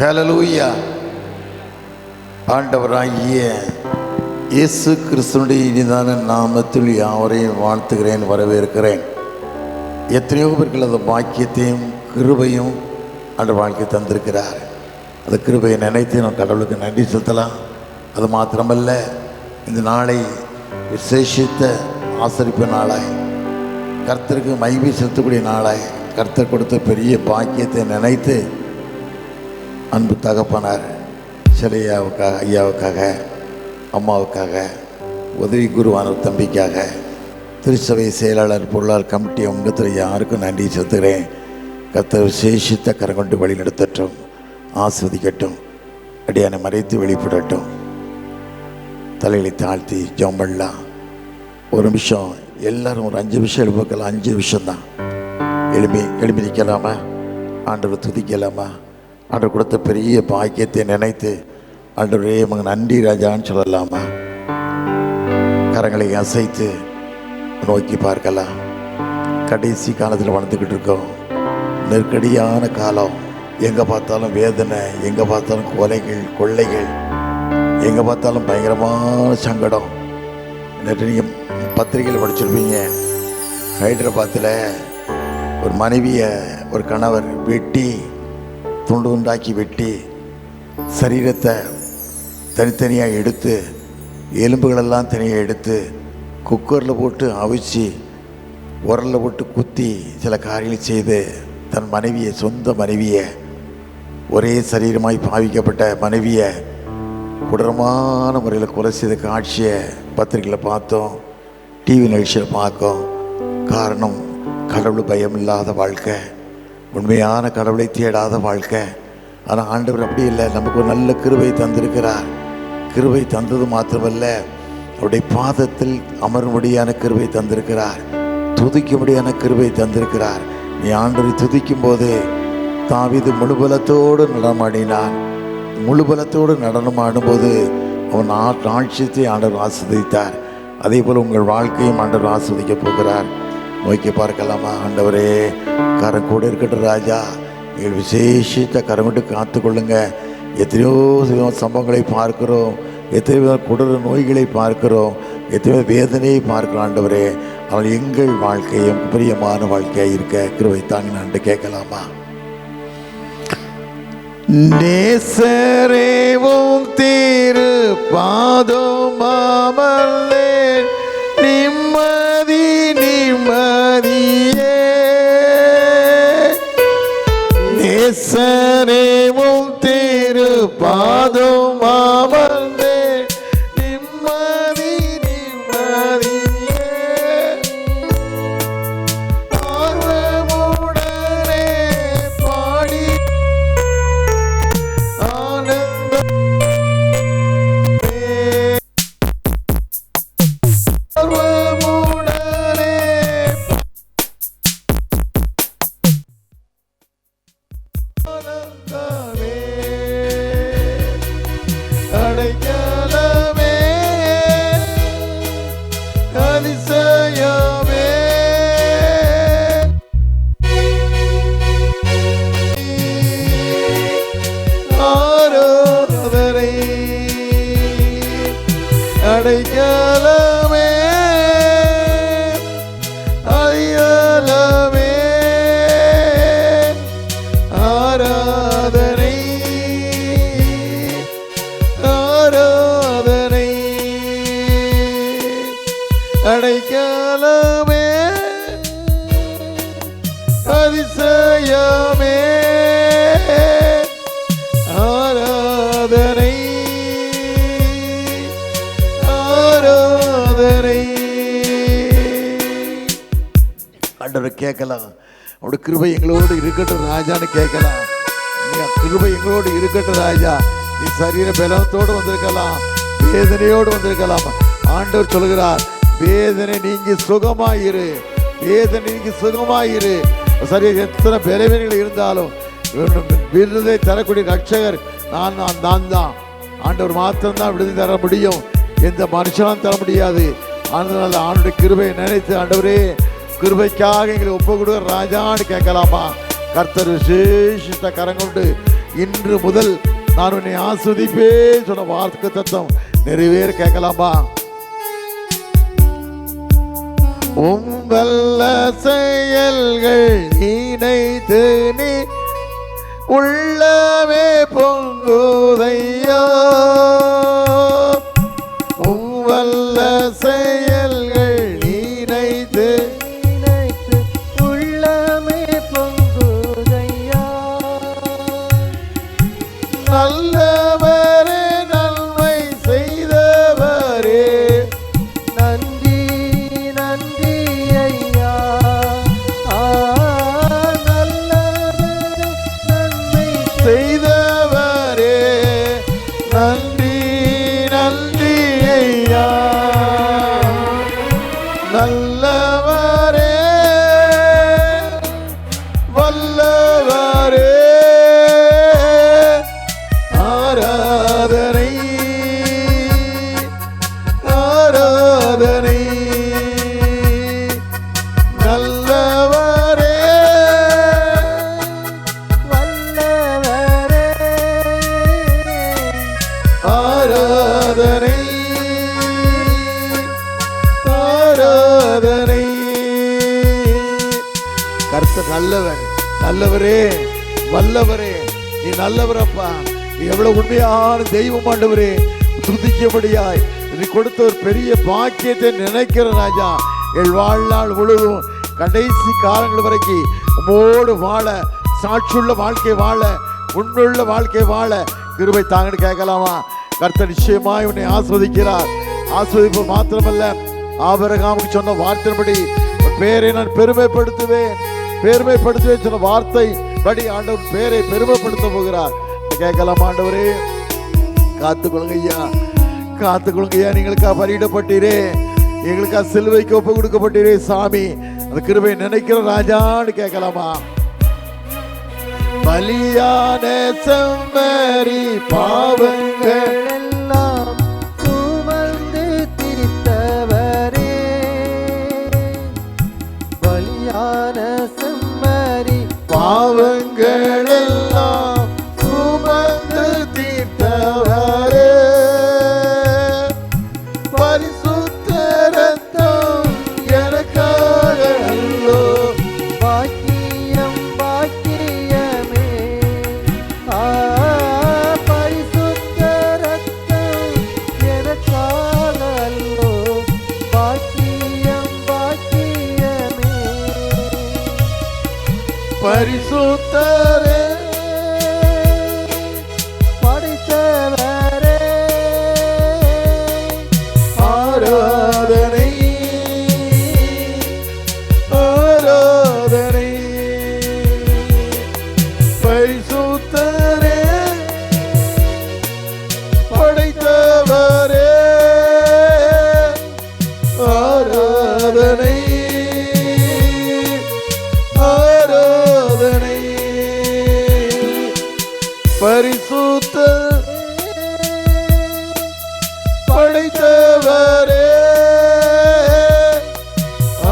ஹல்லேலூயா. ஆண்டவராகிய இயேசு கிறிஸ்துவினுடைய இனிதான நாமத்தில் யாவரையும் வாழ்த்துகிறேன், வரவேற்கிறேன். எத்தனையோ பேர்கள் அந்த பாக்கியத்தையும் கிருபையும் ஆண்டவர் வாழ்க்கை தந்திருக்கிறார். அந்த கிருபையை நினைத்து நம்ம கடவுளுக்கு நன்றி செலுத்தலாம். அது மாத்திரமல்ல, இந்த நாளை விசேஷித்த ஆசரிப்பு நாளாய், கர்த்தருக்கு மகிமை செலுத்தக்கூடிய நாளாய், கர்த்தர் கொடுத்த பெரிய பாக்கியத்தை நினைத்து அன்பு தகப்பனார் சிலையாவுக்காக, ஐயாவுக்காக, அம்மாவுக்காக, உதவி குருவான தம்பிக்காக, திருச்சபை செயலாளர், பொருளாளர் கமிட்டி உங்கத்தில் யாருக்கும் நன்றி செலுத்துகிறேன். கர்த்தர் விசேஷித்த கரங்கொண்டு வழி நடத்தட்டும், ஆஸ்வதிக்கட்டும், அடியானை மறைத்து வெளிப்படட்டும். தலைகளை தாழ்த்தி ஜெபம் பண்ணலாம். ஒரு நிமிஷம் எல்லாரும் ஒரு 5 நிமிஷம் எழுப்பக்கலாம். 5 நிமிஷம்தான். எழுப்பி நிற்கலாமா? ஆண்டவர் துதிக்கலாமா? ஆண்டவர் கொடுத்த பெரிய பாக்கியத்தை நினைத்து ஆண்டவரே மக நன்றி ராஜான்னு சொல்லலாமா? கரங்களை அசைத்து நோக்கி பார்க்கலாம். கடைசி காலத்தில் வளர்ந்துக்கிட்டு இருக்கோம். நெருக்கடியான காலம். எங்கே பார்த்தாலும் வேதனை, எங்கே பார்த்தாலும் கொலைகள், கொள்ளைகள், எங்கே பார்த்தாலும் பயங்கரமான சங்கடம். நேற்று நீங்கள் பத்திரிகையில் படிச்சிருப்பீங்க. ஹைதராபாத்தில் ஒரு மனைவியை ஒரு கணவர் வெட்டி துண்டு துண்டாக்கி வெட்டி சரீரத்தை தனித்தனியாக எடுத்து, எலும்புகளெல்லாம் தனியாக எடுத்து குக்கரில் போட்டு அவிச்சு உரலில் போட்டு குத்தி சில காரியங்கள் செய்து தன் மனைவியை, சொந்த மனைவியை, ஒரே சரீரமாய் பாவிக்கப்பட்ட மனைவியை கொடூரமான முறையில் கொலை செய்த காட்சியை பத்திரிகையில் பார்த்தோம், டிவி நிகழ்ச்சியில் பார்க்கோம். காரணம், கடவுள் பயம் இல்லாத வாழ்க்கை, உண்மையான கடவுளை தேடாத வாழ்க்கை. ஆனால் ஆண்டவர் அப்படி இல்லை. நமக்கு ஒரு நல்ல கிருபை தந்திருக்கிறார். கிருபை தந்தது மாத்திரமல்ல, அவருடைய பாதத்தில் அமரும்படியான கிருபை தந்திருக்கிறார். துதிக்கும்படியான கிருபை தந்திருக்கிறார். நீ ஆண்டவரை துதிக்கும் போது தாவீது முழுபலத்தோடு நடனமாடினான். முழுபலத்தோடு நடனமாடும்போது அவன் ஆட்சியத்தை ஆண்டவர் ஆஸ்வதித்தார். அதே போல் உங்கள் வாழ்க்கையும் ஆண்டவர் ஆஸ்வதிக்க போகிறார். நோக்கி பார்க்கலாமா? ஆண்டவரே கரம் கூட இருக்கட்டும் ராஜா, நீங்கள் விசேஷித்த கரம் கொண்டு காத்துக்கொள்ளுங்க. எத்தனையோ சம்பவங்களை பார்க்கிறோம், எத்தனையோ கொடூர நோய்களை பார்க்கிறோம், எத்தனையோ வேதனையை பார்க்கிறோம். ஆண்டவரே, அவள் எங்கள் வாழ்க்கையும் பிரியமான வாழ்க்கையாக இருக்க கிருபை தாங்க நான் கேட்கலாமா? நேசரேவும் திரு பாதம் அமர்ந்தே நிம்மதி நிம்மதியே. நேசரேவும் திரு பாதம் அமர்ந்தே நிம்மதி நிம்மதியே. ஆர்வமுடனே பாடி அடைக்கலமே அதிசயமே ஆராதனை. அடைக்கலமே அயலமே ஆராதனை ஆராதனை. அடைக்கலமே அதிசயமே ஆராதனை ஆராதனை. ஆண்டவர் கேட்கலாம், அவருடைய கிருபை எங்களோடு இருக்கட்டும் ராஜான்னு கேட்கலாம். கிருபை எங்களோடு இருக்கட்டும் ராஜா. நீ சரீர பலத்தோடு வந்திருக்கலாம், வேதனையோடு வந்திருக்கலாம். ஆண்டவர் சொல்கிறார், வேதனை நீங்கி சுகமாயிரு, வேதனை நீங்கி சுகமாயிரு. சரி, எத்தனை பலவீனங்கள் இருந்தாலும் விடுதலை தரக்கூடிய ரட்சகர் நான் தான். ஆண்டவர் மாத்திரம்தான் விடுதலை தர முடியும், எந்த மனுஷனும் தர முடியாது. அதனால ஆண்டுடைய கிருபையை நினைத்து, ஆண்டவரே கிருபைக்காக எங்களை ஒப்பு கொடுக்க ராஜான்னு கேட்கலாமா? கர்த்தர் விசேஷித்த கரம் கொண்டு இன்று முதல் நான் உன்னை ஆஸ்வதிப்பே சொன்ன வார்த்தை தத்துவம் நிறைவேற கேட்கலாமா? உங்கள செயல்கள் நினைத்து நீ உள்ளவே பொங்குதையா, உங்கள செயல்கள் நினைத்து உள்ளமே பொங்குதையா. நல்லவரே நன்மை செய்தவரே நன்றி நன்றி ஐயா. நல்லவரே நன்மை செய்தவரே நன்றி நன்றி ஐயா. நல்லவரே வல்லவரே ஆராதனை ஆராதனை. நல்லவரே வல்லவரே ஆராதனை ஆராதனை. கர்த்தர் நல்லவர், நல்லவரே வல்லவரே, நீ நல்லவரப்பா, நீ எவ்வளவு உண்மையான தெய்வம் ஆண்டவரே. துதிக்கபடியாய் நீ கொடுத்த ஒரு பெரிய பாக்கியத்தை நினைக்கிற ராஜா. என் வாழ்நாள் முழுவதும் கடைசி காலங்கள் வரைக்கும் உம்மோடு வாழ, சாட்சியுள்ள வாழ்க்கை வாழ, உண்மையுள்ள வாழ்க்கை வாழ கிருபை தாங்கன்னு கேட்கலாமா? கர்த்தர் நிச்சயமாய் உன்னை ஆஸ்வதிக்கிறார். ஆஸ்வதிப்பு மாத்திரமல்ல, ஆபிரகாமுக்கு சொன்ன வார்த்தைப்படி உன் பேரை நான் பெருமைப்படுத்துவேன், பெருமைப்படுத்துவேன் சொன்ன வார்த்தை படி ஆண்டவர் பேரை பெருமைப்படுத்த போகிறார். கேட்கலாம், ஆண்டவரே காத்துக்கொள்ளுங்க ஐயா, காத்துக்கொள்ளுங்க ஐயா. நீங்களுக்கா பலியிடப்பட்டீரே, எங்களுக்கா சிலுவைக்கு ஒப்பு கொடுக்கப்பட்டீரே சாமி, அந்த கிருபை நினைக்கிற ராஜான்னு கேட்கலாமா? பலியான செம்மறி பாவங்கள் எல்லாம் சுமந்து திரித்தவரே, பலியான செம்மறி பாவங்கள் எல்லாம் சுமந்து தீர்த்தவரே, பரிசுத்த ரத்தம் எனக்காக அல்லோ. பாக்கியம் பாக்கியமே, பரிசுத்த ரத்தம் எனக்காக அல்லோ. பாக்கியம் பாக்கியமே, பரிசுத்தரே படைத்தவரே ஆராதனை ஆராதனை. பரிசுத்தரே படைத்தவரே ஆராதனை ஆராதனை. பரிசுத்த படைத்தவரே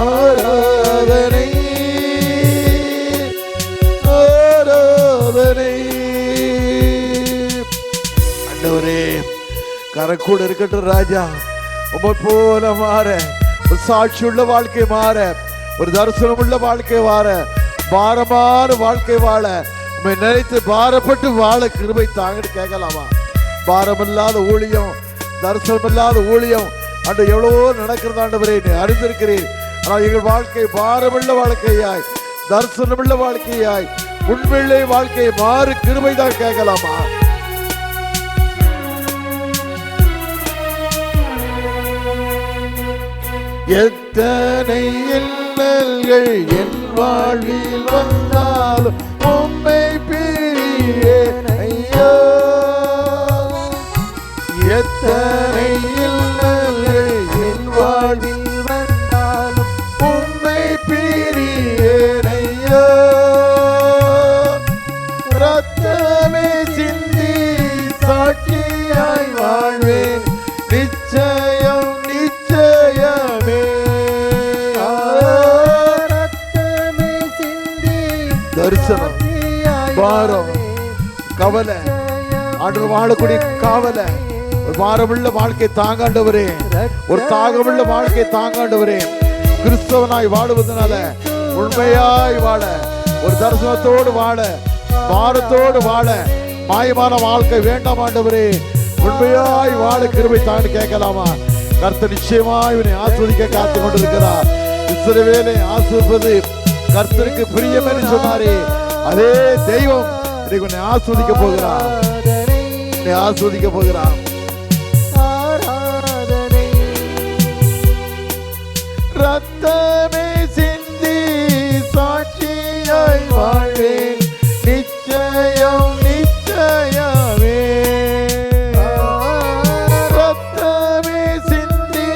ஆராதனை ஆராதனை. ஆண்டவரே கரக்கூட இருக்கட்டும் ராஜா, உம்மை போல மாற, ஒரு சாட்சியுள்ள வாழ்க்கை மாற, ஒரு தரிசனம் உள்ள வாழ்க்கை வாழ, பாரமான வாழ்க்கை வாழ, உம்மை நினைத்து பாரப்பட்டு வாழ கிருபை தாங்கன்னு கேட்கலாமா? பாரமில்லாத ஊழியம், தரிசனம் இல்லாத ஊழியம் அன்று எவ்வளவோ நடக்கிறது ஆண்டவரே, நீ அறிந்திருக்கிறீர். ஆனால் எங்கள் வாழ்க்கை பாரமுள்ள வாழ்க்கையாய், தரிசனமுள்ள வாழ்க்கையாய், உண்மையிலே வாழ்க்கையை மாறு கிருபை தான் கேட்கலாமா? எத்தனை இன்னல்கள் என் வாழ்வில் வந்தாலும் உம்மை பிரியேன் ஐயா. எத்தனை இன்னல்கள் என் வாழ்வில் வந்தாலும் உம்மை பிரியேன் ஐயா. ரத்தமே சிந்தி சாட்சியாய் வாழ்வேன், நிச்சயம் நிச்சயமே. ரத்தமே சிந்தி தரிசனம், பாரம், கவலை ஆண்டவர் வாழக்கூடிய காவலை, ஒரு பாரமுள்ள வாழ்க்கை தாங்காண்டவரே, ஒரு தாகமுள்ள வாழ்க்கை தாங்காண்டவரே. கிறிஸ்தவனாய் வாழுவதனால உண்மையாய் வாழ, ஒரு தரிசனத்தோடு வாழ, பாரத்தோடு வாழ, மாயமான வாழ்க்கை வேண்டாம் ஆண்டவரே. உண்மையாய் வாழ கிருபை தான்னு கேட்கலாமா? கர்த்தர் நிச்சயமாய் இவனை ஆஸ்வதிக்க காத்து கொண்டிருக்கிறார். இஸ்ரவேலை ஆசிர்வதிப்பது கர்த்தருக்கு பிரியம் என்று சொன்னாரே, அதே தெய்வம் இன்னைக்கு உன்னை ஆஸ்வதிக்க போகிறார், உன்னை ஆஸ்வதிக்க போகிறார். ரத்தமே சிந்தி சாட்சியாய் வாழ்வேன், நிச்சயம் நிச்சயமே. ரத்தமே சிந்தி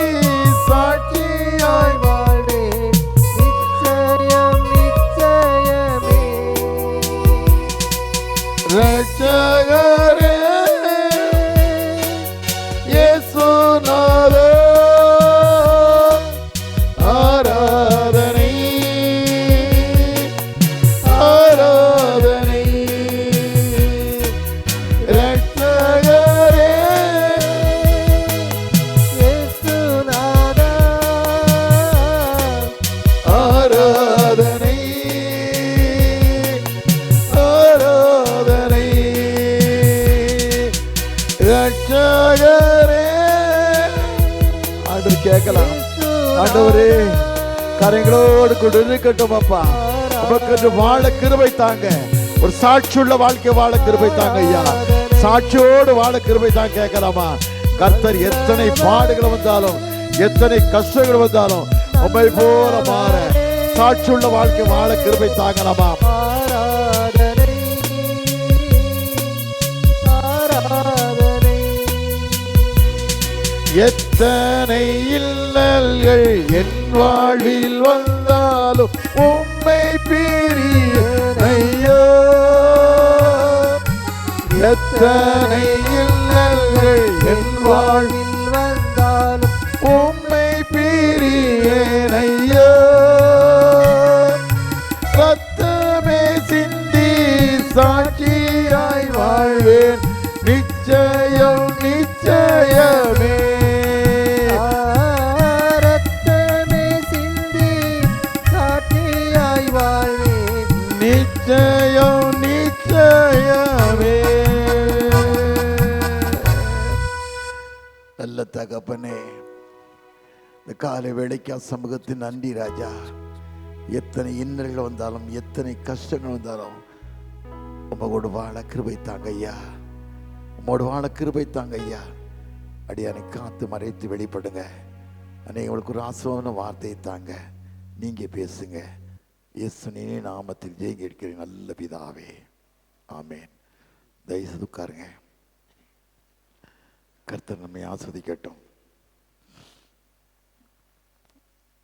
சாட்சியாய் வாழ்வேன், நிச்சயம் நிச்சயமே. ரட்சகரே இயேசுநாதா, ஆராதனை ஆராதனை. ரட்சகரே இயேசுநாதா, ஆராதனை ஆராதனை. ரட்சகரே ஆண்டவர் கேட்கலாம். ஆண்டவரே கரைகளோடு கொண்டு இருக்கட்டும் அப்பா, உமக்கு வாழ கிருபை தாங்க, ஒரு சாட்சியுள்ள வாழ்க்கை வாழ கிருபை தாங்க ஐயா, சாட்சியோடு வாழ கிருபை தாங்க கேட்கலாமா? கர்த்தர் எத்தனை பாடுகள் வந்தாலும், எத்தனை கஷ்டங்கள் வந்தாலும் உம்மை போல மாற சாட்சியுள்ள வாழ்க்கை வாழ கிருபை தாங்கலாமா? ஆராதனை ஆராதனை. எத்தனை இல்லல்கள் என் வாழ்வில் வந்தாலும் உம்மை பிரியேன் ஐயா. எத்தனை இல்லல்கள் என் வாழ்வில் வாழ்வில் வந்தாலும் உம்மை பிரியேன் ஐயா. ரத்தமே சிந்தி சாட்சியாய் வாழ்வேன், நிச்சயம் நிச்சயமே. ரத்தமே சிந்தி சாட்சியாய் வாழ்வேன், நிச்சயம் நிச்சயமே. நல்ல தகப்பனே, இந்த காலை வேளைக்கு சமூகத்தின் நன்றி ராஜா. எத்தனை இன்னல்கள் வந்தாலும், எத்தனை கஷ்டங்கள் வந்தாலும் உமோடு வாழ கிருபை தாங்க ஐயா, உமோடு வாழ கிருபை தாங்க ஐயா. அடியானை காத்து மறைத்து வெளிப்படுங்க. அன்னைக்கு ஒரு ஆசீர்வாதமான வார்த்தையை தாங்க, நீங்க பேசுங்க. இயேசுவின் நாமத்தில் ஜெயம் கேட்கிற நல்ல பிதாவே, ஆமேன். தயவுசெய்து உட்காருங்க. கர்த்தர் நம்மை ஆஸ்வதிக்கட்டும்.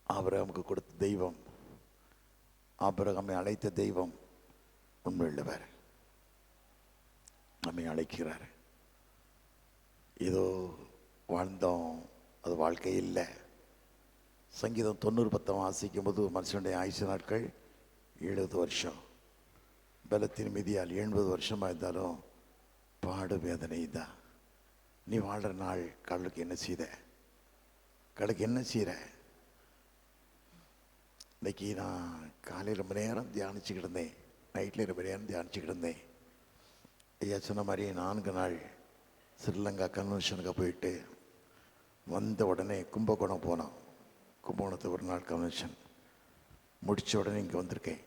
ஆபிரகாமுக்கு கொடுத்த தெய்வம், ஆபிரகாமை அழைத்த தெய்வம் உண்மையுள்ளவர். நம்மை அழைக்கிறார். ஏதோ வாழ்ந்தோம், அது வாழ்க்கை இல்லை. சங்கீதம் 90:10 வாசிக்கும் போது மனுஷனுடைய ஆயுசு நாட்கள் 70 வருஷம், பலத்தின் மீதியால் 80 வருஷமாக இருந்தாலும் பாடு வேதனை தான். நீ வாழ்கிற நாள் கடலுக்கு என்ன செய்த, கடலுக்கு என்ன செய்கிற? இன்னைக்கு நான் காலையில் ரொம்ப நேரம் தியானிச்சுக்கிட்டு இருந்தேன், நைட்டில் ரொம்ப நேரம் தியானிச்சுக்கிட்டு இருந்தேன். ஐயா சொன்ன மாதிரி 4 நாள் ஸ்ரீலங்கா கன்வென்ஷனுக்கு போயிட்டு வந்த உடனே கும்பகோணம் போனோம். கும்பகோணத்தில் ஒரு நாள் கன்வென்ஷன் முடித்த உடனே இங்கே வந்திருக்கேன்.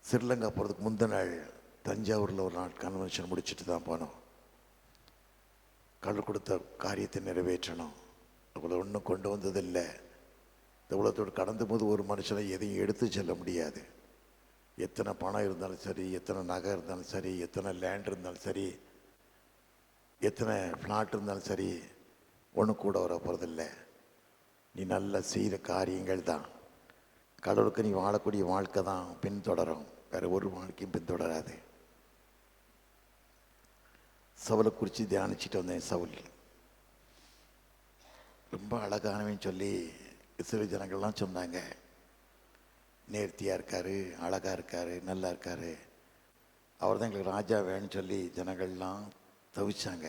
ஸ்ரீலங்கா போகிறதுக்கு முந்தின நாள் தஞ்சாவூரில் ஒரு நாள் கன்வென்ஷன் முடிச்சுட்டு தான் போனோம். கடவுள் கொடுத்த காரியத்தை நிறைவேற்றணும். அவ்வளோ ஒன்றும் கொண்டு வந்ததில்லை. இந்த உலகத்தோடு கடந்த போது ஒரு மனுஷனை எதையும் எடுத்து செல்ல முடியாது. எத்தனை பணம் இருந்தாலும் சரி, எத்தனை நகை இருந்தாலும் சரி, எத்தனை லேண்ட் இருந்தாலும் சரி, எத்தனை ஃப்ளாட் இருந்தாலும் சரி, ஒன்றும் கூட வர போகிறதில்லை. நீ நல்ல செய்கிற காரியங்கள் தான் கடவுளுக்கு நீ வாழக்கூடிய வாழ்க்கை தான் பின்தொடரும், வேறு ஒரு வாழ்க்கையும் பின்தொடராது. சவுலை குறித்து தியானிச்சுட்டு வந்தேன். சவுல் ரொம்ப அழகானவன்னு சொல்லி இஸ்ரவேல் ஜனங்கள்லாம் சொன்னாங்க. நேர்த்தியாக இருக்கார், அழகாக இருக்கார், நல்லா இருக்கார். அவர் தான் எங்களுக்கு ராஜா வேணும்னு சொல்லி ஜனங்கள்லாம் தவிச்சாங்க.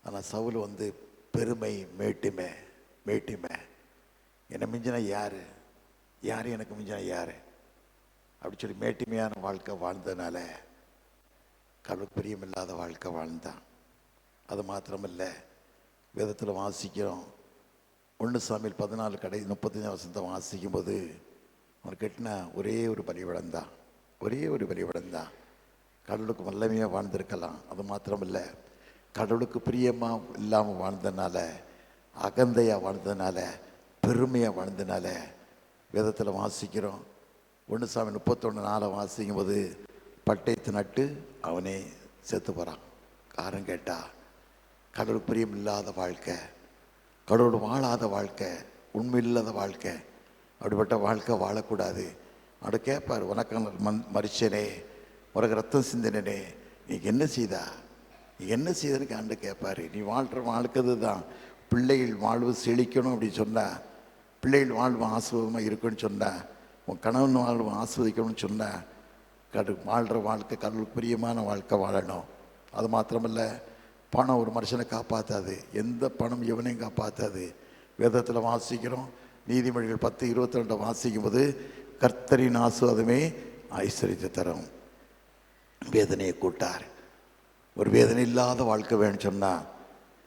ஆனால் சவுல் வந்து பெருமை, மேட்டிமை என்னை மிஞ்சினா யார், எனக்கு மிஞ்சினா யார் அப்படி சொல்லி மேட்டிமையான வாழ்க்கை வாழ்ந்ததுனால கடவுளுக்கு பிரியமில்லாத வாழ்க்கை வாழ்ந்தான். அது மாத்திரமில்லை, வேதத்தில் வாசிக்கிறோம், 1 சாமுவேல் 14 35 வசனத்தை வாசிக்கும் போது அவன் கட்டின ஒரே ஒரு பலிபீடம் தான். கடவுளுக்கு வல்லமையாக வாழ்ந்திருக்கலாம். அது மாத்திரமில்லை, கடவுளுக்கு பிரியமாக இல்லாமல் வாழ்ந்ததுனால, அகந்தையாக வாழ்ந்ததுனால, பெருமையாக வாழ்ந்ததுனால வேதத்தில் வாசிக்கிறோம். 1 சாமுவேல் 31:4 வாசிக்கும் போது பட்டயத்தை நட்டு அவனே செத்து போகிறான். காரணம் கேட்டா கடவுளுக்கு பிரியம் இல்லாத வாழ்க்கை, கடவுளோடு வாழாத வாழ்க்கை, உண்மை இல்லாத வாழ்க்கை. அப்படிப்பட்ட வாழ்க்கை வாழக்கூடாது. அவட கேட்பார், உனக்கான மரிச்சனே, உனக்கு ரத்தம் சிந்தினே, நீ என்ன செய்தன்னு ஆண்டு கேட்பார். நீ வாழ்கிற வாழ்க்கிறது தான் பிள்ளைகள் வாழ்வு செழிக்கணும் அப்படின்னு சொன்னால், பிள்ளைகள் வாழ்வு ஆசீர்வாதமாக இருக்குன்னு சொன்னால், உன் கணவன் வாழ்வு ஆஸ்வதிக்கணும்னு சொன்னால், வாழ்கிற வாழ்க்கை கடவுளுக்கு பிரியமான வாழ்க்கை வாழணும். அது மாத்திரமில்லை, பணம் ஒரு மனுஷனை காப்பாற்றாது, எந்த பணம் எவனையும் காப்பாற்றாது. வேதத்தில் வாசிக்கிறோம், நீதிமொழிகள் 10:22 வாசிக்கும் போது கர்த்தரின் ஆசீர்வாதமே ஐஸ்வர்யத்தை தரும், வேதனையை கூட்டார். ஒரு வேதனை இல்லாத வாழ்க்கை வேணும்னு சொன்னால்,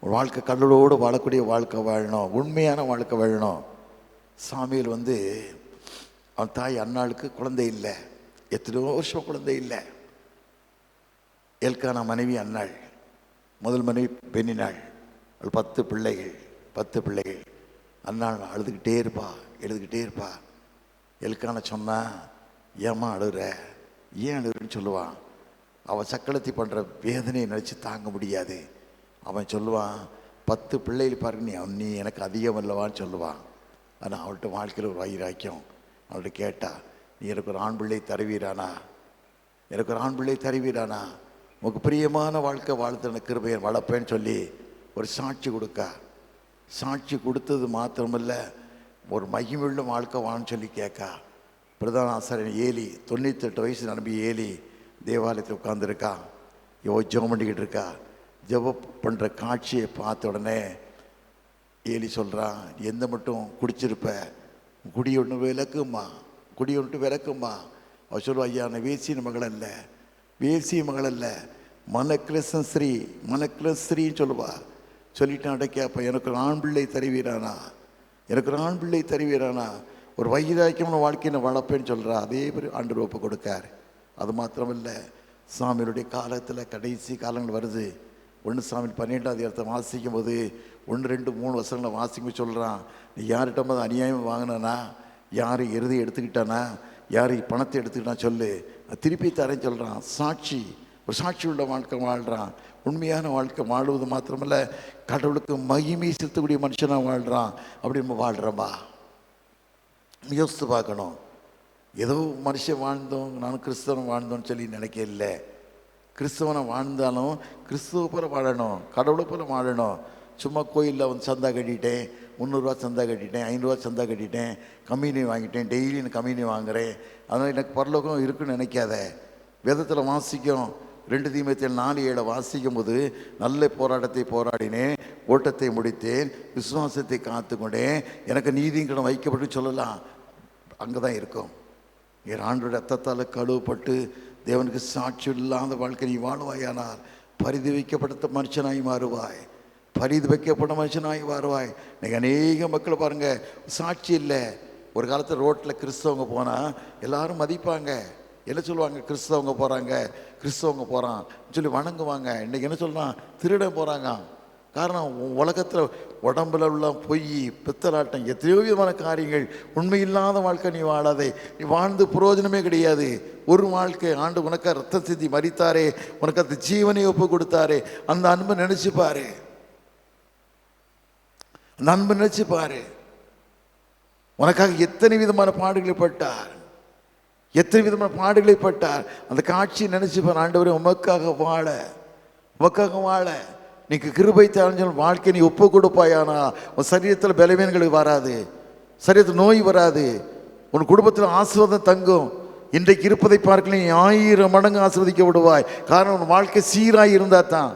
ஒரு வாழ்க்கை கடவுளோடு வாழக்கூடிய வாழ்க்கை வாழணும், உண்மையான வாழ்க்கை வாழணும். சாமுவேல் வந்து அவன் தாய் அன்னாளுக்கு குழந்தை இல்லை, எத்தனையோ வருஷம் குழந்தை இல்லை. எல்கானா மனைவி அன்னாள், முதல் மனைவி பெண்ணினாள். அவள் 10 பிள்ளைகள். அன்னாள் எழுதுகிட்டே இருப்பா. எல்கானா சொன்னா, ஏம்மா ஏன் அழுகுறன்னு சொல்லுவான். அவன் சக்களத்தி பண்ணுற வேதனையை நினச்சி தாங்க முடியாது. அவன் சொல்லுவான், 10 பிள்ளைகள் பாருங்க, நீ எனக்கு அதிகம் இல்லவான்னு சொல்லுவான். ஆனால் அவள்கிட்ட வாழ்க்கையில் ஒரு வைராக்கியம். அவள்கிட்ட கேட்டா, நீ எனக்கு ஒரு ஆண் பிள்ளை தருவீரானா, உனக்கு பிரியமான வாழ்க்கை வாழ்த்து கிருபையை வளர்ப்பேன்னு சொல்லி ஒரு சாட்சி கொடுத்தது மாத்திரமில்லை, ஒரு மகிமுள்ள வாழ்க்கை வான்னு சொல்லி கேட்கா. பிரதான ஆசாரியன் ஏலி, 98 வயசு நம்பி ஏலி தேவாலயத்தில் உட்காந்துருக்கா, ஜெபம் பண்ணிக்கிட்டு இருக்கா. ஜெபம் பண்ணுற காட்சியை பார்த்த உடனே ஏலி சொல்கிறான், எந்த மட்டும் குடிச்சிருப்ப, குடி ஒன்று விளக்குமா. அவள் சொல்லுவா, ஐயா நான் வேசிய மகள் அல்ல, மனக்கிள ஸ்ரீன்னு சொல்லுவா. சொல்லிட்டான் கேட்பா, எனக்கு ஒரு ஆண் பிள்ளை தருவீரானா, ஒரு வைராக்கியமான வாழ்க்கையை வளர்ப்பேன்னு சொல்கிறா. அதே மாதிரி ஆண்டவர் ஒப்பு கொடுக்கார். அது மாத்திரமில்லை, சாமியுடைய காலத்தில் கடைசி காலங்கள் வருது. 1 சாமுவேல் 12 வாசிக்கும் போது 1, 2, 3 வசனங்களை வாசிக்கும் சொல்கிறான், நீ யார்கிட்ட அநியாயம் வாங்கினா, யார் எருதை எடுத்துக்கிட்டானா, யார் பணத்தை எடுத்துக்கிட்டா சொல்லு, திருப்பி தரேன்னு சொல்கிறான். ஒரு சாட்சி உள்ள வாழ்க்கை வாழ்கிறான். உண்மையான வாழ்க்கை வாழ்வது மாத்திரமல்ல, கடவுளுக்கு மகிமை செலுத்தக்கூடிய மனுஷனாக வாழ்கிறான். அப்படி நம்ம வாழ்கிறோமா யோசித்து பார்க்கணும். ஏதோ மனுஷன் வாழ்ந்தோம், நானும் கிறிஸ்தவன் வாழ்ந்தோன்னு சொல்லி நினைக்கல. கிறிஸ்தவனை வாழ்ந்தாலும் கிறிஸ்துவ போல வாழணும், கடவுளை போல வாழணும். சும்மா கோயிலில் வந்து சந்தா கட்டிட்டேன், 300 ரூபா சந்தா கட்டிட்டேன், 500 ரூபா சந்தா கட்டிட்டேன், கம்யூனி வாங்கிட்டேன், டெய்லி நான் கம்யூனி வாங்குகிறேன், அதனால் எனக்கு பரலோகம் இருக்குன்னு நினைக்காத. வேதத்தில் வாசிக்கும் 2 தீமோத்தேயு 4:7 வாசிக்கும் போது, நல்ல போராட்டத்தை போராடினேன், ஓட்டத்தை முடித்தேன், விசுவாசத்தை காத்துக்கொண்டேன், எனக்கு நீதிக்கடன் வைக்கப்பட்டு சொல்லலாம். அங்கே தான் இருக்கும். என் ஆண்டோட ரத்தத்தால் கழுவப்பட்டு தேவனுக்கு சாட்சி இல்லாத வாழ்க்கை நீ வாழ்வாயானால் பரிதவிக்கப்பட்ட மனுஷனாய் மாறுவாய். இன்னைக்கு அநேக மக்கள் பாருங்க, சாட்சி இல்லை. ஒரு காலத்தில் ரோட்டில் கிறிஸ்தவங்க போனால் எல்லாரும் மதிப்பாங்க. என்ன சொல்லுவாங்க, கிறிஸ்தவங்க போகிறான் சொல்லி வணங்குவாங்க. இன்றைக்கி என்ன சொல்லலாம், திருட போகிறாங்க. காரணம், உலகத்தில் உடம்புல உள்ள பொய், பித்தலாட்டம், எத்தனையோ விதமான காரியங்கள். உண்மையில்லாத வாழ்க்கை நீ வாழாதே, நீ வாழ்ந்து பிரயோஜனமே கிடையாது. ஒரு வாழ்க்கை ஆண்டு உனக்கு ரத்தம் சிந்தி மரித்தாரே, உனக்கு அந்த ஜீவனை ஒப்பு கொடுத்தாரே, அந்த அன்பை நினைச்சுப்பாரு, உனக்காக எத்தனை விதமான பாடுகளை பட்டார், அந்த காட்சியை நினைச்சுப்பார். ஆண்டவரே, உமக்காக வாழ நீக்கு கிருபை தாழ்ந்தால் வாழ்க்கை நீ ஒப்பு கொடுப்பாயானா, உன் சரீரத்தில் பலவீனங்கள் வராது, சரீரத்தில் நோய் வராது, உன் குடும்பத்தில் ஆசீர்வாதம் தங்கும். இன்றைக்கு இருப்பதை பார்க்கல 1000 மடங்கு ஆசீர்வதிக்கப்படுவாய். காரணம் உன் வாழ்க்கை சீராய் இருந்தா தான்.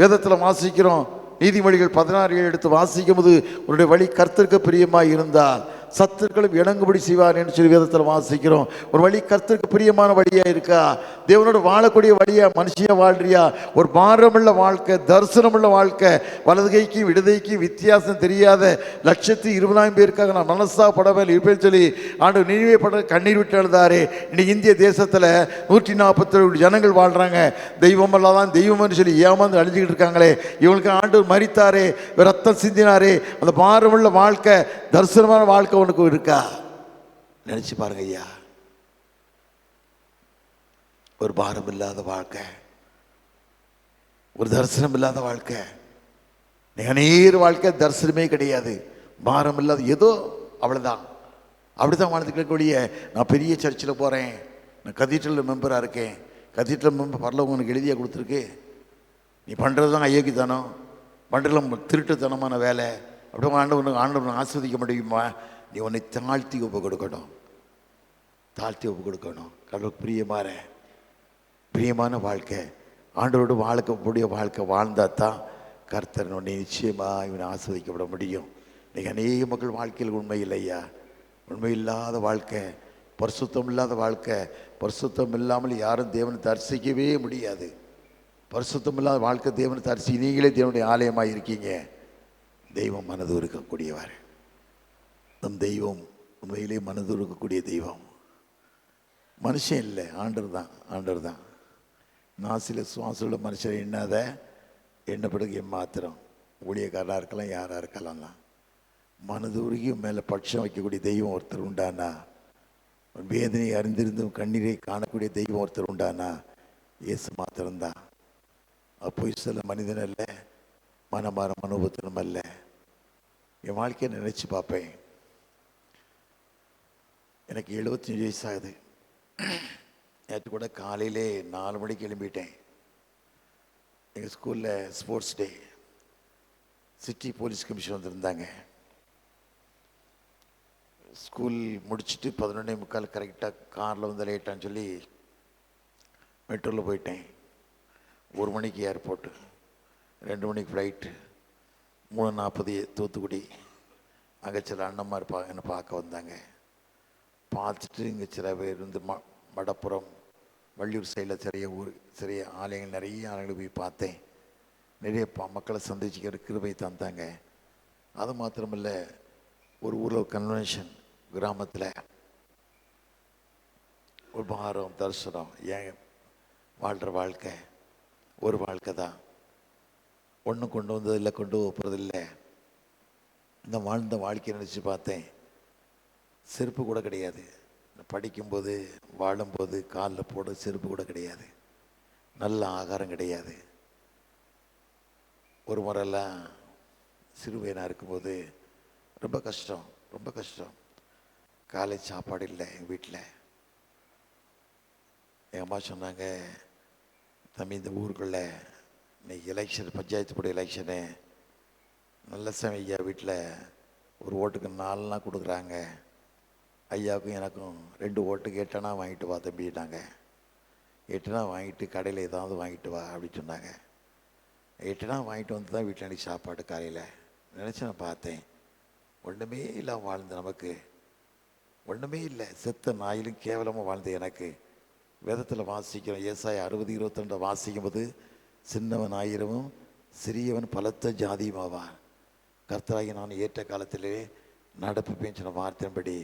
வேதத்தில் வாசிக்கிறோம், நீதிமொழிகள் 16:7 எடுத்து வாசிக்கும் போது, உன்னுடைய வழி கர்த்தருக்கு பிரியமாய் இருந்தால் சத்துருக்களும் இணங்குபடி செய்வார் என்று சொல்லி வேதத்தில் வாசிக்கிறோம். ஒரு வழி கர்த்தருக்கு பிரியமான வழியா இருக்கா? தேவனோடு வாழக்கூடிய வழியா மனுஷியா வாழ்றியா? ஒரு பாரமுள்ள வாழ்க்கை, தரிசனமுள்ள வாழ்க்கை, வலது கைக்கும் இடதைக்கும் வித்தியாசம் தெரியாத 120,000 பேருக்காக நான் மனசாப்படவே இருப்பேன்னு சொல்லி ஆண்டவர் நினைவே பட கண்ணீர் விட்டு எழுதாரு. இன்னைக்கு இந்திய தேசத்தில் 147 ஜனங்கள் வாழ்றாங்க. தெய்வம் அல்லாதான் தெய்வம்னு சொல்லி ஏமாந்து அழிஞ்சுக்கிட்டு இருக்காங்களே. இவங்களுக்கு ஆண்டவர் மரித்தாரே, ரத்தம் சிந்தினாரே. அந்த பாரமுள்ள வாழ்க்கை, தரிசனமான வாழ்க்கை உனக்கு இருக்கா? நினைச்சு பாருங்க ஐயா. ஒரு பாரம் இல்லாத வாழ்க்கை, ஒரு தரிசனம் இல்லாத வாழ்க்கை, நேர் வாழ்க்கை, தரிசனமே கிடையாது, பாரம் இல்லாத ஏதோ அவ்வளவுதான். அப்படிதான் வாழ்ந்துக்கக்கூடிய. நான் பெரிய சர்ச்சில் போறேன், நான் கதீட்ரல் மெம்பராக இருக்கேன், கதீட்ரல் மெம்பர் பரலோகம் உனக்கு எழுதியா கொடுத்துருக்கு, நீ பண்ணுறது தான் அயோக்கியத்தனம், பண்ணுறதுல திருட்டுத்தனமான வேலை, அப்படியே ஆண்டவனை ஆஸ்வதிக்க முடியுமா? நீ உன்னை தாழ்த்தி ஒப்பு கொடுக்கணும், தாழ்த்தி ஒப்பு கொடுக்கணும். கடவுளுக்கு பிரியமான வாழ்க்கை, ஆண்டவரோடு வாழக்கூடிய வாழ்க்கை வாழ்ந்தா தான் கர்த்தர் உன்னை நிச்சயமாக இவனை ஆஸ்வதிக்கப்பட முடியும். இன்றைக்கி அநேக மக்கள் வாழ்க்கையில் உண்மை இல்லையா, உண்மை இல்லாத வாழ்க்கை, பரிசுத்தம் இல்லாத வாழ்க்கை. பரிசுத்தம் இல்லாமல் யாரும் தேவனை தரிசிக்கவே முடியாது. பரிசுத்தம் இல்லாத வாழ்க்கை தேவனை தரிசி, நீங்களே தேவனுடைய ஆலயமாக இருக்கீங்க. தெய்வம் மனது இருக்கக்கூடியவர். நம் தெய்வம் உண்மையிலே மனது இருக்கக்கூடிய தெய்வம். மனுஷன் இல்லை, ஆண்டவர் தான். நாசில சுவாசமுள்ள மனுஷன் எண்ணாத எண்ணப்படுக மாத்திரம். ஊழியக்காரனாக இருக்கலாம், யாராக இருக்கலாம் தான். மனது உருகி மேலே பட்சம் வைக்கக்கூடிய தெய்வம் ஒருத்தர் உண்டானா, வேதனை அறிந்திருந்தும் கண்ணீரை காணக்கூடிய தெய்வம் ஒருத்தர் உண்டானா, இயேசு மாத்திரம்தான். அப்போ சில மனிதன் அல்ல, மனமார மனோபத்திரம் அல்ல. என் வாழ்க்கையை நினைச்சு பார்ப்பேன். எனக்கு 75 வயசு ஆகுது. நேற்று கூட காலையிலே 4 மணிக்கு எழும்பிட்டேன். எங்கள் ஸ்கூலில் sports day, city police commission வந்திருந்தாங்க. ஸ்கூல் முடிச்சுட்டு 11:45 கரெக்டாக காரில் வந்து லேட்டான்னு சொல்லி மெட்ரோவில் போயிட்டேன். 1 மணிக்கு ஏர்போர்ட்டு, 2 மணிக்கு ஃப்ளைட்டு, 3:40 தூத்துக்குடி. அங்கே சில அண்ணம்மார் என்னை பார்க்க வந்தாங்க. பார்த்துட்டு இங்கே சில பேர் வந்து மடப்புறம், வள்ளியூர் சைடில் சிறிய ஆலயங்கள், நிறைய ஆலயங்களை போய் பார்த்தேன். நிறைய மக்களை சந்திச்சுக்கிற கிருபை தந்தாங்க. அது மாத்திரமில்ல, ஒரு ஊரில் கன்வென்ஷன், கிராமத்தில் ஒரு பாரம், தரிசனம். ஏன் வாழ்கிற வாழ்க்கை ஒரு வாழ்க்கை தான், ஒன்றும் கொண்டு வந்ததில்லை, கொண்டு போகிறதில்லை. இந்த வாழ்ந்த வாழ்க்கையை நினச்சி பார்த்தேன். செருப்பு கூட கிடையாது. படிக்கும்போது வாழும்போது காலில் போட செருப்பு கூட கிடையாது. நல்ல ஆகாரம் கிடையாது. ஒரு முறையெல்லாம் சிறுவயனாக இருக்கும்போது ரொம்ப கஷ்டம். காலை சாப்பாடு இல்லை எங்கள் வீட்டில். எங்கள் அம்மா சொன்னாங்க, தம்பி இந்த ஊருக்குள்ளே இன்னைக்கு எலெக்ஷன், பஞ்சாயத்து போர்டு எலெக்ஷனு, நல்ல சமயம் ஐயா வீட்டில் ஒரு ஓட்டுக்கு 4 கொடுக்குறாங்க. ஐயாவுக்கும் எனக்கும் 2 ஓட்டு, 8 வாங்கிட்டு வா தம்பிட்டாங்க. 8 வாங்கிட்டு கடையில் ஏதாவது வாங்கிட்டு வா அப்படின்னு சொன்னாங்க. 8 வாங்கிட்டு வந்து தான் வீட்டில் அன்றைக்கி சாப்பாடு காலையில். நினச்சி நான் பார்த்தேன், ஒன்றுமே இல்லாமல் வாழ்ந்த நமக்கு, ஒன்றுமே இல்லை, செத்த நாயிலும் கேவலமாக வாழ்ந்த எனக்கு. வேதத்தில் வாசிக்கிறோம், ஏசாயா 60:22 வாசிக்கும் போது, சின்னவன் 1000 சிறியவன் பலத்த ஜாதியுமாவான், கர்த்தராகி நான் ஏற்ற காலத்திலே நடப்பிப்பேன்னு சொன்ன வார்த்தையின்படி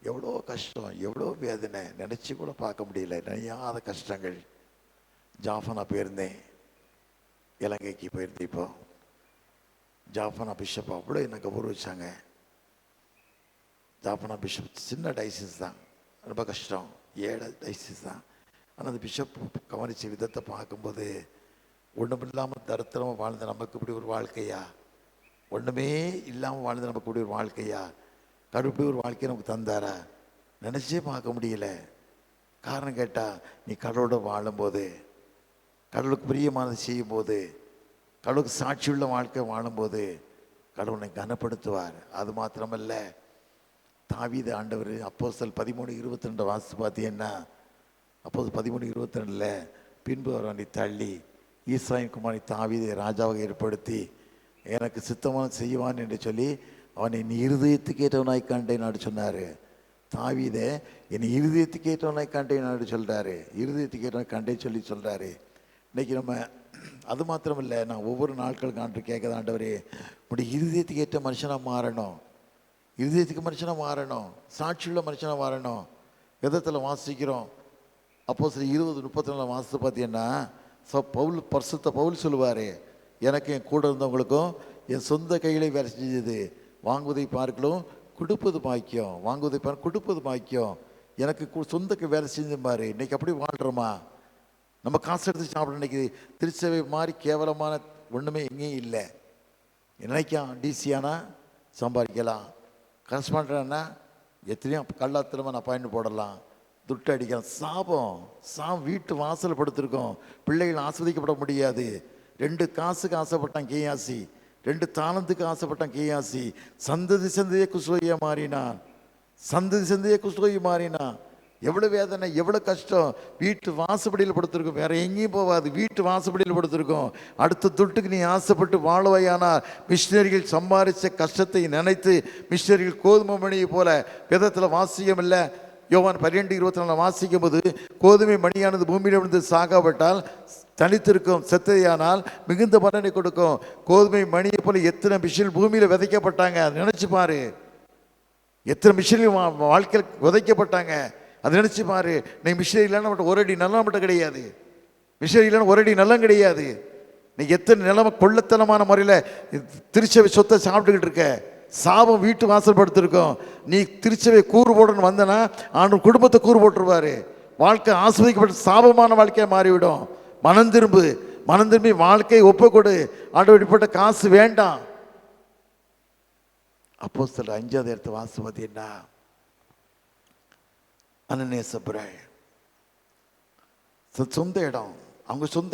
எவ்வளோ கஷ்டம், எவ்வளோ வேதனை, நினச்சி கூட பார்க்க முடியல. நினையாத கஷ்டங்கள். ஜாஃபனா போயிருந்தேன், இலங்கைக்கு போயிருந்தேன். இப்போ ஜாஃபனா பிஷப் அவ்வளோ என்ன கௌரவிச்சாங்க. ஜாஃபனா பிஷப் சின்ன டைசிஸ் தான், ரொம்ப கஷ்டம், ஏழை டைசிஸ் தான். ஆனால் அந்த பிஷப் கவனித்த விதத்தை பார்க்கும்போது, ஒன்றுமில்லாமல் தரித்திரமாக வாழ்ந்த நமக்கு இப்படி ஒரு வாழ்க்கையா, ஒன்றுமே இல்லாமல் வாழ்ந்த நமக்கு இப்படி ஒரு வாழ்க்கையா, கடவுள் இப்படி ஒரு வாழ்க்கையை நமக்கு தந்தாரா, நினச்சே பார்க்க முடியல. காரணம் கேட்டால், நீ கடவுளோட வாழும்போது, கடவுளுக்கு பிரியமானது செய்யும்போது, கடவுளுக்கு சாட்சியுள்ள வாழ்க்கை வாழும்போது கடவுளை கனப்படுத்துவார். அது மாத்திரமல்ல, தாவீது ஆண்டவர் அப்போஸ்தலர் 13:22 வாசித்து பார்த்தீங்கன்னா, அப்போது 13:22 பின்பு அவர் அவனை தள்ளி ஈசாயின் குமாரனை தாவீதை ராஜாவாக ஏற்படுத்தி எனக்கு சித்தமான செய்வான் என்று சொல்லி அவனை நீ இருதயத்துக்கு ஏற்றவனாய் கண்டேன் நாடு சொன்னார். தாவீதை என்னை இருதயத்துக்கு ஏற்றவனாய் கண்டேன் நாடு சொல்கிறாரு. இருதயத்துக்கு ஏற்றவனாய் கண்டேன் சொல்லி சொல்கிறாரு. இன்றைக்கி நம்ம அது மாத்திரம் இல்லை, நான் ஒவ்வொரு நாட்களுக்கு ஆண்டு கேட்குற ஆண்டவரே இப்படி இருதயத்துக்கு ஏற்ற மனுஷனாக மாறணும், இருதயத்துக்கு மனுஷனாக மாறணும், சாட்சியுள்ள மனுஷனாக மாறணும். விதத்தில் வாசிக்கிறோம். அப்போ சில 20:34 வாசித்து பார்த்தீங்கன்னா பரிசுத்த பவுல் சொல்லுவார், எனக்கு என் கூட இருந்தவங்களுக்கும் என் சொந்த கையிலே வேலை செஞ்சது. வாங்குவதை பார்க்கலும் கொடுப்பது பாக்கியம், வாங்குவதை பார்க்க கொடுப்பது பாக்கியம். எனக்கு சொந்தக்கு வேலை செஞ்சுப்பாரு. இன்றைக்கி அப்படி வாழ்கிறோமா? நம்ம காசு எடுத்து சாப்பிட இன்றைக்கி திருச்சபை மாதிரி கேவலமான ஒன்றுமே எங்கேயும் இல்லை. நினைக்கான் டிசியானா சம்பாதிக்கலாம், கரஸ்பாண்டனா எத்தனையோ கல்லாத்திரமாக அப்பாயின்ட் போடலாம், துட்டு அடிக்கலாம். சாபம் வீட்டு வாசல் படுத்திருக்கோம். பிள்ளைகள் ஆஸ்வதிக்கப்பட முடியாது. 2 காசுக்கு ஆசைப்பட்டான் கேயாசி, 2 தாளந்துக்கு ஆசைப்பட்டான் கேயாசி. சந்ததி சந்ததியே குஸ்ரோகியா மாறினான், சந்ததி சந்ததியே குஸ்ரோகி மாறினான். எவ்வளோ வேதனை, எவ்வளோ கஷ்டம். வீட்டு வாசப்படியில் படுத்திருக்கோம், வேற எங்கேயும் போகாது, வீட்டு வாசப்படியில் படுத்திருக்கோம். அடுத்த துட்டுக்கு நீ ஆசைப்பட்டு வாழ்வையானால் மிஷினரிகள் சம்பாதிச்ச கஷ்டத்தை நினைத்து மிஷினரிகள் கோதுமை மணியை போல விதத்தில் வாசியம் இல்லை. யோவான் 12:24 வாசிக்கும் போது கோதுமை மணியானது பூமியில் விழுந்து சாகாவிட்டால் தனித்திருக்கும், செத்தையானால் மிகுந்த பலனை கொடுக்கும். கோதுமை மணியை போல எத்தனை மிஷின் பூமியில் விதைக்கப்பட்டாங்க, அதை நினைச்சு பாரு. எத்தனை மிஷின் வாழ்க்கையில் விதைக்கப்பட்டாங்க, அதை நினைச்சு பாரு. நீ மிஷினரி இல்லைன்னா மட்டும் ஒரு அடி நிலம் மட்டும் கிடையாது, மிஷினரி இல்லைன்னா ஒரு அடி நிலம் கிடையாது. நீ எத்தனை நிலம கொள்ளத்தனமான முறையில் திருச்சபை சொத்தை சாப்பிட்டுக்கிட்டு இருக்க. சாபம் வீட்டு வாசல் படுத்திருக்கோம். நீ திருச்சபை கூறு போடணும்னு வந்தனா ஆண்டு குடும்பத்தை கூறு போட்டுருவாரு. வாழ்க்கை ஆஸ்வதிக்கப்பட்ட சாபமான வாழ்க்கையாக மாறிவிடும். மனம் திரும்பி வாழ்க்கையை ஒப்பு கொடு. ஆண்டவர் இப்பட்ட காசு வேண்டாம். அப்போஸ்தலர் 5 வாசம் பார்த்தீங்கன்னா அனனியா சப்ராய் சொந்த இடம், அவங்க சொந்த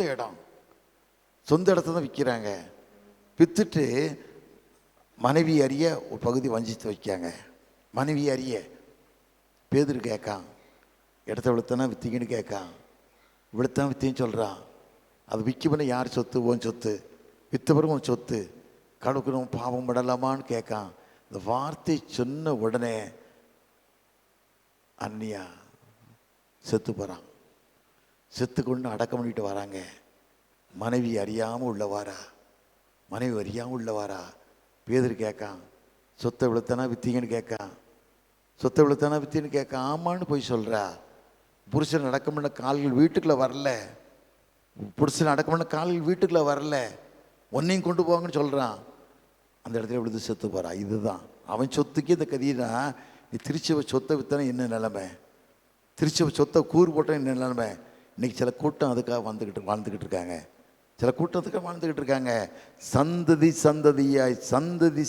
இடத்த தான் விற்கிறாங்க. விற்றுட்டு மனைவி அறிய ஒரு பகுதி வஞ்சித்து வைக்காங்க. மனைவி அறிய பேதுரு கேட்கான், இடத்த விழுத்தானா விற்றீங்கன்னு கேட்கான். விழுத்தான் வித்தின்னு சொல்கிறான். அது விற்கப்பன யார் சொத்து? ஓன் சொத்து. விற்ற பிறகு உன் சொத்து கடவுளுக்கு பாவம் படலாமான்னு கேட்கான். இந்த வார்த்தை சொன்ன உடனே அன்னியா செத்து போகிறான். செத்து கொண்டு அடக்கம் பண்ணிட்டு வராங்க. மனைவி அறியாமல் உள்ளவாரா? பேதுரு கேட்கான், சொத்தை விழுத்தானா விற்றீங்கன்னு கேட்கான். ஆமான்னு போய் சொல்கிறா. புருஷன் அடக்கம் பண்ண கால்கள் வீட்டுக்குள்ளே வரல, ஒன்னையும் கொண்டு போவாங்கன்னு சொல்கிறான். அந்த இடத்துல விழுந்து செத்து போகிறான். இதுதான் அவன் சொத்துக்கே இந்த கதினா. நீ திருச்சபை சொத்தை வித்தானே என்ன நிலைமை? திருச்சபை சொத்தை கூறு போட்டால் என்ன நிலைமை? இன்றைக்கி சில கூட்டம் அதுக்காக வாழ்ந்துக்கிட்டு இருக்காங்க. சந்ததி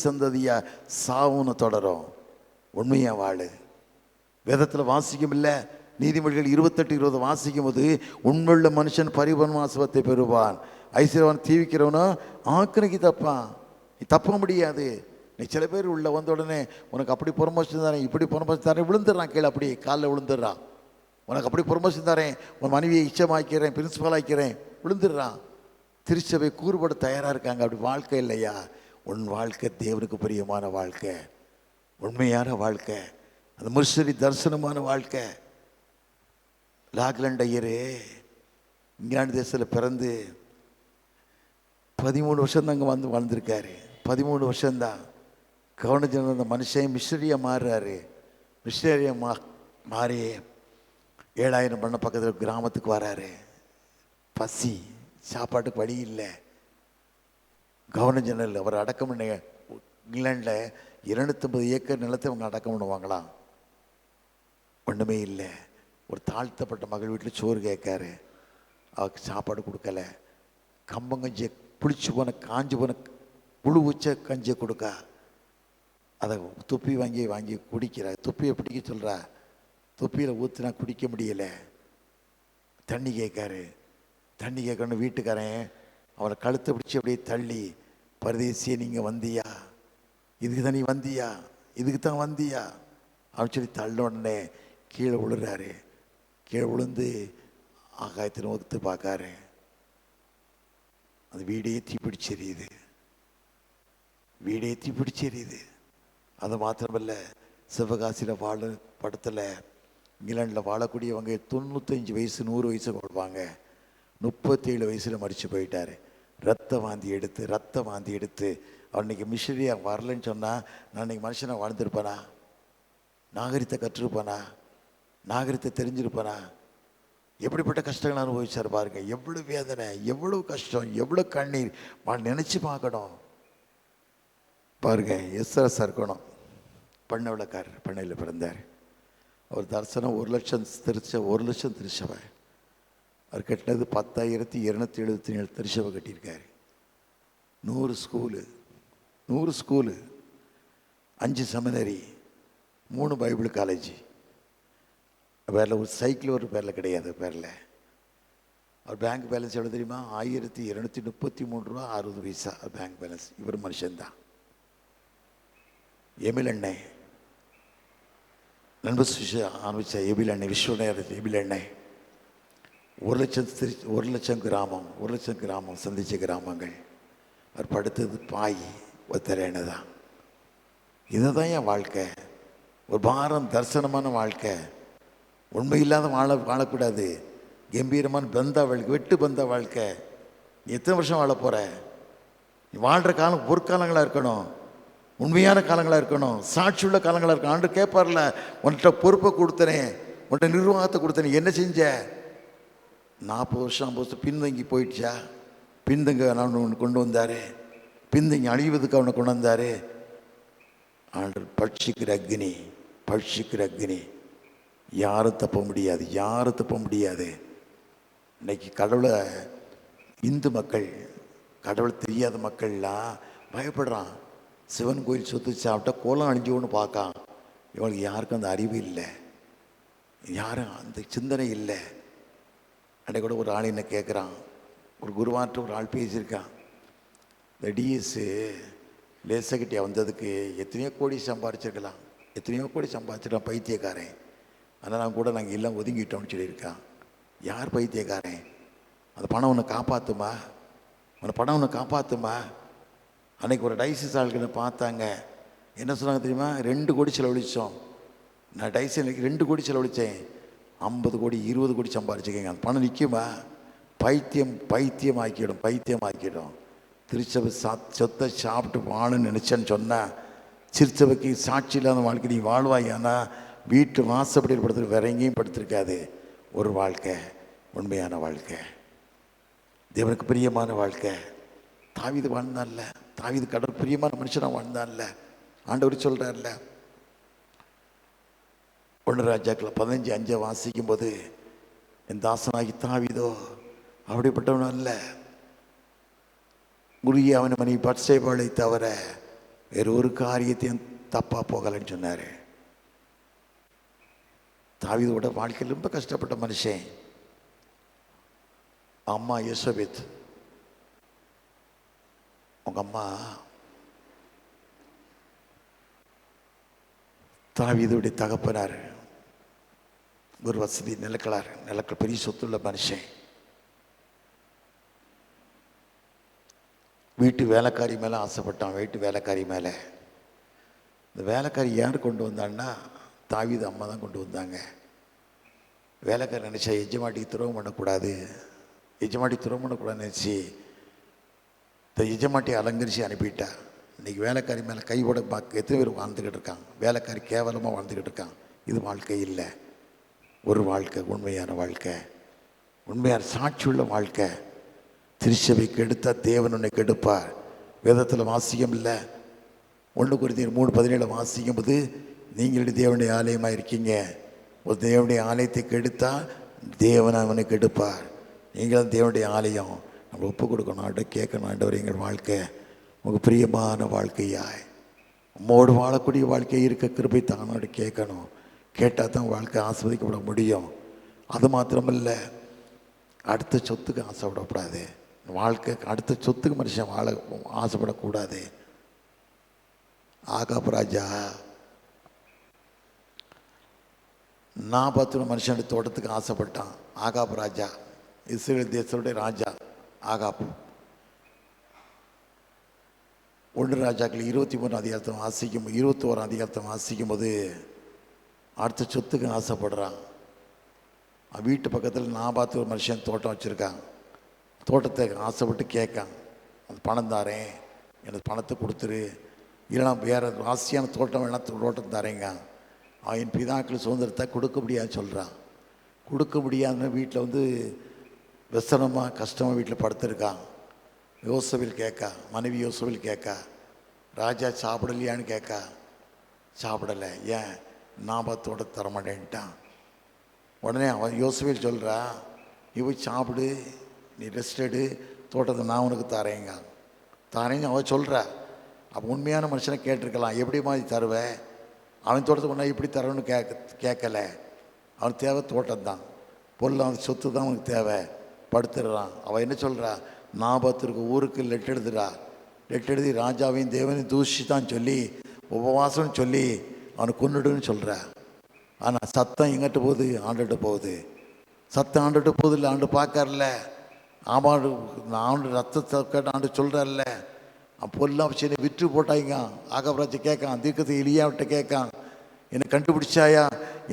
சந்ததியாய் சாவுன்னு தொடரும். உண்மையாக வாழு. வேதத்தில் வாசிக்கும் இல்லை, நீதிமொழிகள் 28:20 வாசிக்கும் போது உண்மையுள்ள மனுஷன் பரிபூரண பெறுவான், ஐஸ்வர்யவான் தீவிக்கிறவனோ ஆக்கினைக்கு தப்பான். நீ தப்ப முடியாது. நீ சில பேர் உள்ள வந்த உடனே உனக்கு அப்படி ப்ரொமோஷன் தரேன், இப்படி ப்ரொமோஷன் தரேன், விழுந்துடுறான் கீழே, அப்படி காலில் விழுந்துடுறான். உனக்கு அப்படி ப்ரொமோஷன் தரேன், உன் மனைவியை இச்சமாக்கிறேன், பிரின்சிபல் ஆக்கிறேன், விழுந்துடுறான். திருச்சபை கூறுபட தயாராக இருக்காங்க. அப்படி வாழ்க்கை இல்லையா? உன் வாழ்க்கை தேவனுக்கு பிரியமான வாழ்க்கை, உண்மையான வாழ்க்கை, அந்த மிஷனரி தரிசனமான வாழ்க்கை. லாக்லண்ட் ஐயரு இங்கிலாந்து தேசத்தில் பிறந்து 13 வருஷம் தான் அங்கே வாழ்ந்திருக்காரு. 13 வருஷம்தான். கவனிச்சு அந்த மனுஷன் மிஷனரியாக மாறுறாரு. மிஷனரியாக மாறி 7000 பண்ண பக்கத்தில் கிராமத்துக்கு வராரு. பசி, சாப்பாட்டுக்கு வழி இல்லை. கவர்னர் ஜெனரல் அவர் அடக்கம் பண்ண இங்கிலாண்டில் 250 ஏக்கர் நிலத்தை அவங்க அடக்கம் பண்ணுவாங்களாம். ஒன்றுமே இல்லை. ஒரு தாழ்த்தப்பட்ட மகள் வீட்டில் சோறு கேட்காரு, அவருக்கு சாப்பாடு கொடுக்கல. கம்பங்கஞ்சியை புளிச்சு போன காஞ்சி போன புழு வச்ச கஞ்சியை கொடுக்கா, அதை துப்பி வாங்கி குடிக்கிற. துப்பியை பிடிக்க சொல்கிறா, துப்பியில் ஊற்றினா குடிக்க முடியலை. தண்ணி கேட்காரு. தண்ணி கேட்கணும். வீட்டுக்காரன் அவனை கழுத்தை பிடிச்சி அப்படியே தள்ளி, பரதேசியை நீங்கள் வந்தியா, இதுக்கு தான் நீ வந்தியா, இதுக்கு தான் வந்தியா அப்படின்னு சொல்லி தள்ள உடனே கீழே விழுறாரு. கீழே விழுந்து ஆகாயத்தை நோக்கத்து பார்க்காரு. அந்த வீடே தீப்பிடிச்செறியுது, வீடே தீப்பிடிச்செறியுது. அது மாத்திரமல்ல, சிவகாசியில் வாழ படத்தில் இங்கிலாண்டில் வாழக்கூடியவங்க 95 வயசு 100 வயசு வாழ்வாங்க. 37 வயசில் மறித்து போயிட்டார். ரத்த வாந்தி எடுத்து அன்றைக்கி மிஷனரியாக வரலன்னு சொன்னால் நான் இன்றைக்கி மனுஷனாக வாழ்ந்திருப்பேனா? நாகரிகத்தை கற்றுருப்பேனா? நாகரிகத்தை தெரிஞ்சிருப்பேனா? எப்படிப்பட்ட கஷ்டங்கள் அனுபவிச்சார் பாருங்க. எவ்வளோ வேதனை, எவ்வளோ கஷ்டம், எவ்வளோ கண்ணீர் நினச்சி பார்க்கணும் பாருங்க. எஸ்ஆர்எஸ் இருக்கணும். பண்ணை விளக்காரர், பண்ணையில் பிறந்தார். அவர் தரிசனம் 1 லட்சம் திருச்சபை. அவர் கட்டினது 10,277 திருச்சபை கட்டியிருக்காரு. 100 ஸ்கூலு, 5 செமினரி, 3 பைபிள் காலேஜ். பேரில் ஒரு சைக்கிள் ஒரு பேரில் கிடையாது. பேரில் அவர் பேங்க் பேலன்ஸ் எவ்வளோ தெரியுமா? 1,233 ரூபா 60 பைசா பேங்க் பேலன்ஸ். இவர் மனுஷன்தான். எமில் அண்ணே, நண்பர் ஆரம்பித்த எபில் அண்ணே, விஸ்வநேர எபில் அண்ணே, 1 லட்சம் கிராமம் சந்தித்த கிராமங்கள். அவர் படுத்தது பாய் ஒத்தரேன்னு தான். இதுதான் என் வாழ்க்கை. ஒரு பாரம் தரிசனமான வாழ்க்கை. உண்மை இல்லாத வாழக்கூடாது. கம்பீரமான வெட்டு பந்த வாழ்க்கை. நீ எத்தனை வருஷம் வாழ போகிற? நீ வாழ்கிற காலம் பொற்காலங்களாக இருக்கணும், உண்மையான காலங்களாக இருக்கணும், சாட்சியுள்ள காலங்களாக இருக்கணும். ஆண்டு கேட்பார்ல, உன்கிட்ட பொறுப்பை கொடுத்தனே, உன்கிட்ட நிர்வாகத்தை கொடுத்தனே, என்ன செஞ்ச? 40 வருஷம் 50 வருஷம் பின்தங்கி போயிடுச்சா? பின்தங்க நான் ஒன்று கொண்டு வந்தார், பின்தங்கி அழிவதுக்கு அவனை கொண்டு வந்தார். ஆண்டு பட்சிக்கிற அக்னி. யாரும் தப்ப முடியாது. இன்னைக்கு கடவுளை இந்து மக்கள், கடவுள் தெரியாத மக்கள்லாம் பயப்படுறான். சிவன் கோயில் சொத்து சாப்பிட்டா கோலம் அழிஞ்சோன்னு பார்க்கான். இவனுக்கு யாருக்கும் அந்த அறிவு இல்லை, யாரும் அந்த சிந்தனை இல்லை. அன்றைக்கு கூட ஒரு ஆள் என்ன கேட்குறான், ஒரு குருவாற்ற ஒரு ஆள் பேசியிருக்கான். இந்த டிஎஸ் லேசகட்டியாக வந்ததுக்கு எத்தனையோ கோடி சம்பாதிச்சிருக்கான் பைத்தியக்காரன். அதனால் கூட நாங்கள் எல்லாம் ஒதுங்கிட்டோம்னு சொல்லியிருக்கான். யார் பைத்தியக்காரன்? அந்த பணம் உன்னை காப்பாற்றுமா? அன்றைக்கி ஒரு டைசிஸ் ஆளுக்கு பார்த்தாங்க. என்ன சொன்னாங்க தெரியுமா? 2 கோடி செலவழித்தோம். நான் டைசிஸுக்கு 2 கோடி செலவழித்தேன், 50 கோடி 20 கோடி சம்பாரிச்சுக்கேங்க. அந்த பணம் நிற்குமா? பைத்தியம் ஆக்கிடும். திருச்சபை சொத்தை சாப்பிட்டு வாழணும்னு நினச்சேன்னு சொன்னால், திருச்சபைக்கு சாட்சி இல்லாத வாழ்க்கை நீ வாழ்வாய். ஆனால் வீட்டு வாசப்படி படுத்து வேற எங்கேயும் படுத்திருக்காது. ஒரு வாழ்க்கை, உண்மையான வாழ்க்கை, தேவனுக்கு பிரியமான வாழ்க்கை. தாவீது வாழ்ந்தான்ல, தாவீது கடவுள் பிரியமான மனுஷனாக வாழ்ந்தான்ல. ஆண்டவர் சொல்கிறார்ல, 1 ராஜாக்கள் 15:5 வாசிக்கும் போது, என் தாசனாகி தாவீதோ அப்படிப்பட்டவனும் அல்ல, குருகி அவனை மணி பட்சேபாளை தவிர வேறு ஒரு காரியத்தையும் தப்பாக போகலைன்னு சொன்னார். தாவீதோட வாழ்க்கையில் ரொம்ப கஷ்டப்பட்ட மனுஷன். அம்மா யோசபேத், உங்க அம்மா தாவீதுடைய தகப்பனார், ஒரு வசதி நிலக்கள் பெரிய சொத்துள்ள மனுஷன். வீட்டு வேலைக்காரி மேலே ஆசைப்பட்டான். வீட்டு வேலைக்காரி மேலே. இந்த வேலைக்காரி யார் கொண்டு வந்தான்னா, தாவீது அம்மா தான் கொண்டு வந்தாங்க. வேலைக்காரி நினச்சா எஜமாட்டிக்கு துரோகம் பண்ணக்கூடாதுன்னு நினச்சி இந்த எஜமாட்டியை அலங்கரித்து அனுப்பிட்டா. இன்றைக்கி வேலைக்காரி மேலே கையோட எத்தனை பேர் வாழ்ந்துக்கிட்டு இருக்காங்க. வேலைக்காரி கேவலமாக வாழ்ந்துக்கிட்டு இருக்காங்க. இது வாழ்க்கை இல்லை. ஒரு வாழ்க்கை, உண்மையான வாழ்க்கை, உண்மையான சாட்சியுள்ள வாழ்க்கை. திருச்சபை கெடுத்தா தேவன் உன்னை கெடுப்பார். வேதத்தில் வாசியம் இல்லை. 1 கொரிந்தியர் 3:17 வாசிக்கும் போது, நீங்களுடைய தேவனுடைய ஆலயமாக இருக்கீங்க. ஒரு தேவனுடைய ஆலயத்தை கெடுத்தா தேவன் அவனை கெடுப்பார். நீங்களும் தேவனுடைய ஆலயம். நம்ம ஒப்பு கொடுக்கணும், ஆண்டவரை கேட்கணும். ஆண்டவர், எங்கள் வாழ்க்கை உங்களுக்கு பிரியமான வாழ்க்கையாய் உம்மோடு வாழக்கூடிய வாழ்க்கை இருக்க கிருபை தானோடு கேட்கணும். கேட்டால் தான் வாழ்க்கை ஆஸ்வதிக்கப்பட முடியும். அது மாத்திரமல்ல, அடுத்த சொத்துக்கு ஆசைப்படக்கூடாது. வாழ்க்கை அடுத்த சொத்துக்கு மனுஷன் வாழ ஆசைப்படக்கூடாது. ஆகாப் ராஜா நாபாத்து மனுஷனுடைய தோட்டத்துக்கு ஆசைப்பட்டான். ஆகாப் ராஜா, இஸ்ரேல் தேசத்துடைய ராஜா ஆகாப். 1 ராஜாக்கள் 23 அதிகாரத்தை வாசிக்கும் 21 அதிகாரத்தை வாசிக்கும் போது அடுத்த சொத்துக்கு ஆசைப்படுறான். வீட்டு பக்கத்தில் நாபாத்து ஒரு மனுஷன் தோட்டம் வச்சுருக்கான். தோட்டத்தை ஆசைப்பட்டு கேட்கான், அந்த பணம் தாரேன், எனக்கு பணத்தை கொடுத்துரு, இல்லைனா வேறு ராசியான தோட்டம் வேணா தோட்டம் தரேங்க. அவன் பிதாக்கள் சுதந்திரத்தை கொடுக்க முடியாதுன்னு சொல்கிறான். கொடுக்க முடியாதுன்னு வீட்டில் விசனமாக கஷ்டமாக வீட்டில் படுத்திருக்கான். யோசவில் கேட்கா, மனைவி யோசவில் கேட்கா, ராஜா சாப்பிடலையான்னு கேட்கா. சாப்பிடலை. ஏன்? நாபாத்தோட தரமாட்டேன்ட்டான். உடனே அவன் யோசவில் சொல்கிறா, நீ போய் சாப்பிடு, நீ ரெஸ்ட் எடு, தோட்டத்தை நான் உனக்கு தரேங்க. தரேன்னு அவன் சொல்கிறா. அப்போ உண்மையான மனுஷனை கேட்டிருக்கலாம், எப்படி மாதிரி தருவேன், அவன் தோட்டத்துக்கு ஒன்றா எப்படி தரணும்னு கேட்கல. அவனுக்கு தேவை தோட்டம்தான், பொருள் சொத்து தான் அவனுக்கு தேவை. படுத்துடுறான். அவன் என்ன சொல்கிறா, நாபாத்திற்கு ஊருக்கு லெட் எழுதுறா. லெட் எழுதி ராஜாவையும் தேவனையும் தூஷித்தான் சொல்லி உபவாசம்னு சொல்லி அவனை கொன்னுடுன்னு சொல்கிறா. ஆனால் சத்தம் எங்கிட்ட போகுது? ஆண்டுகிட்ட போகுது. சத்தம் ஆண்டுகிட்ட போகுது. இல்லை, ஆண்டு பார்க்கறல. ஆமாண்டு ஆண்டு ரத்தத்தை கேட்ட ஆண்டு சொல்கிறார்ல. பொல்லாம் சரி விற்று போட்டாங்க. ஆகாப்ராஜை கேட்கான், தீர்க்கத்தை எலியாவிட்ட கேட்கான், என்னை கண்டுபிடிச்சாயா,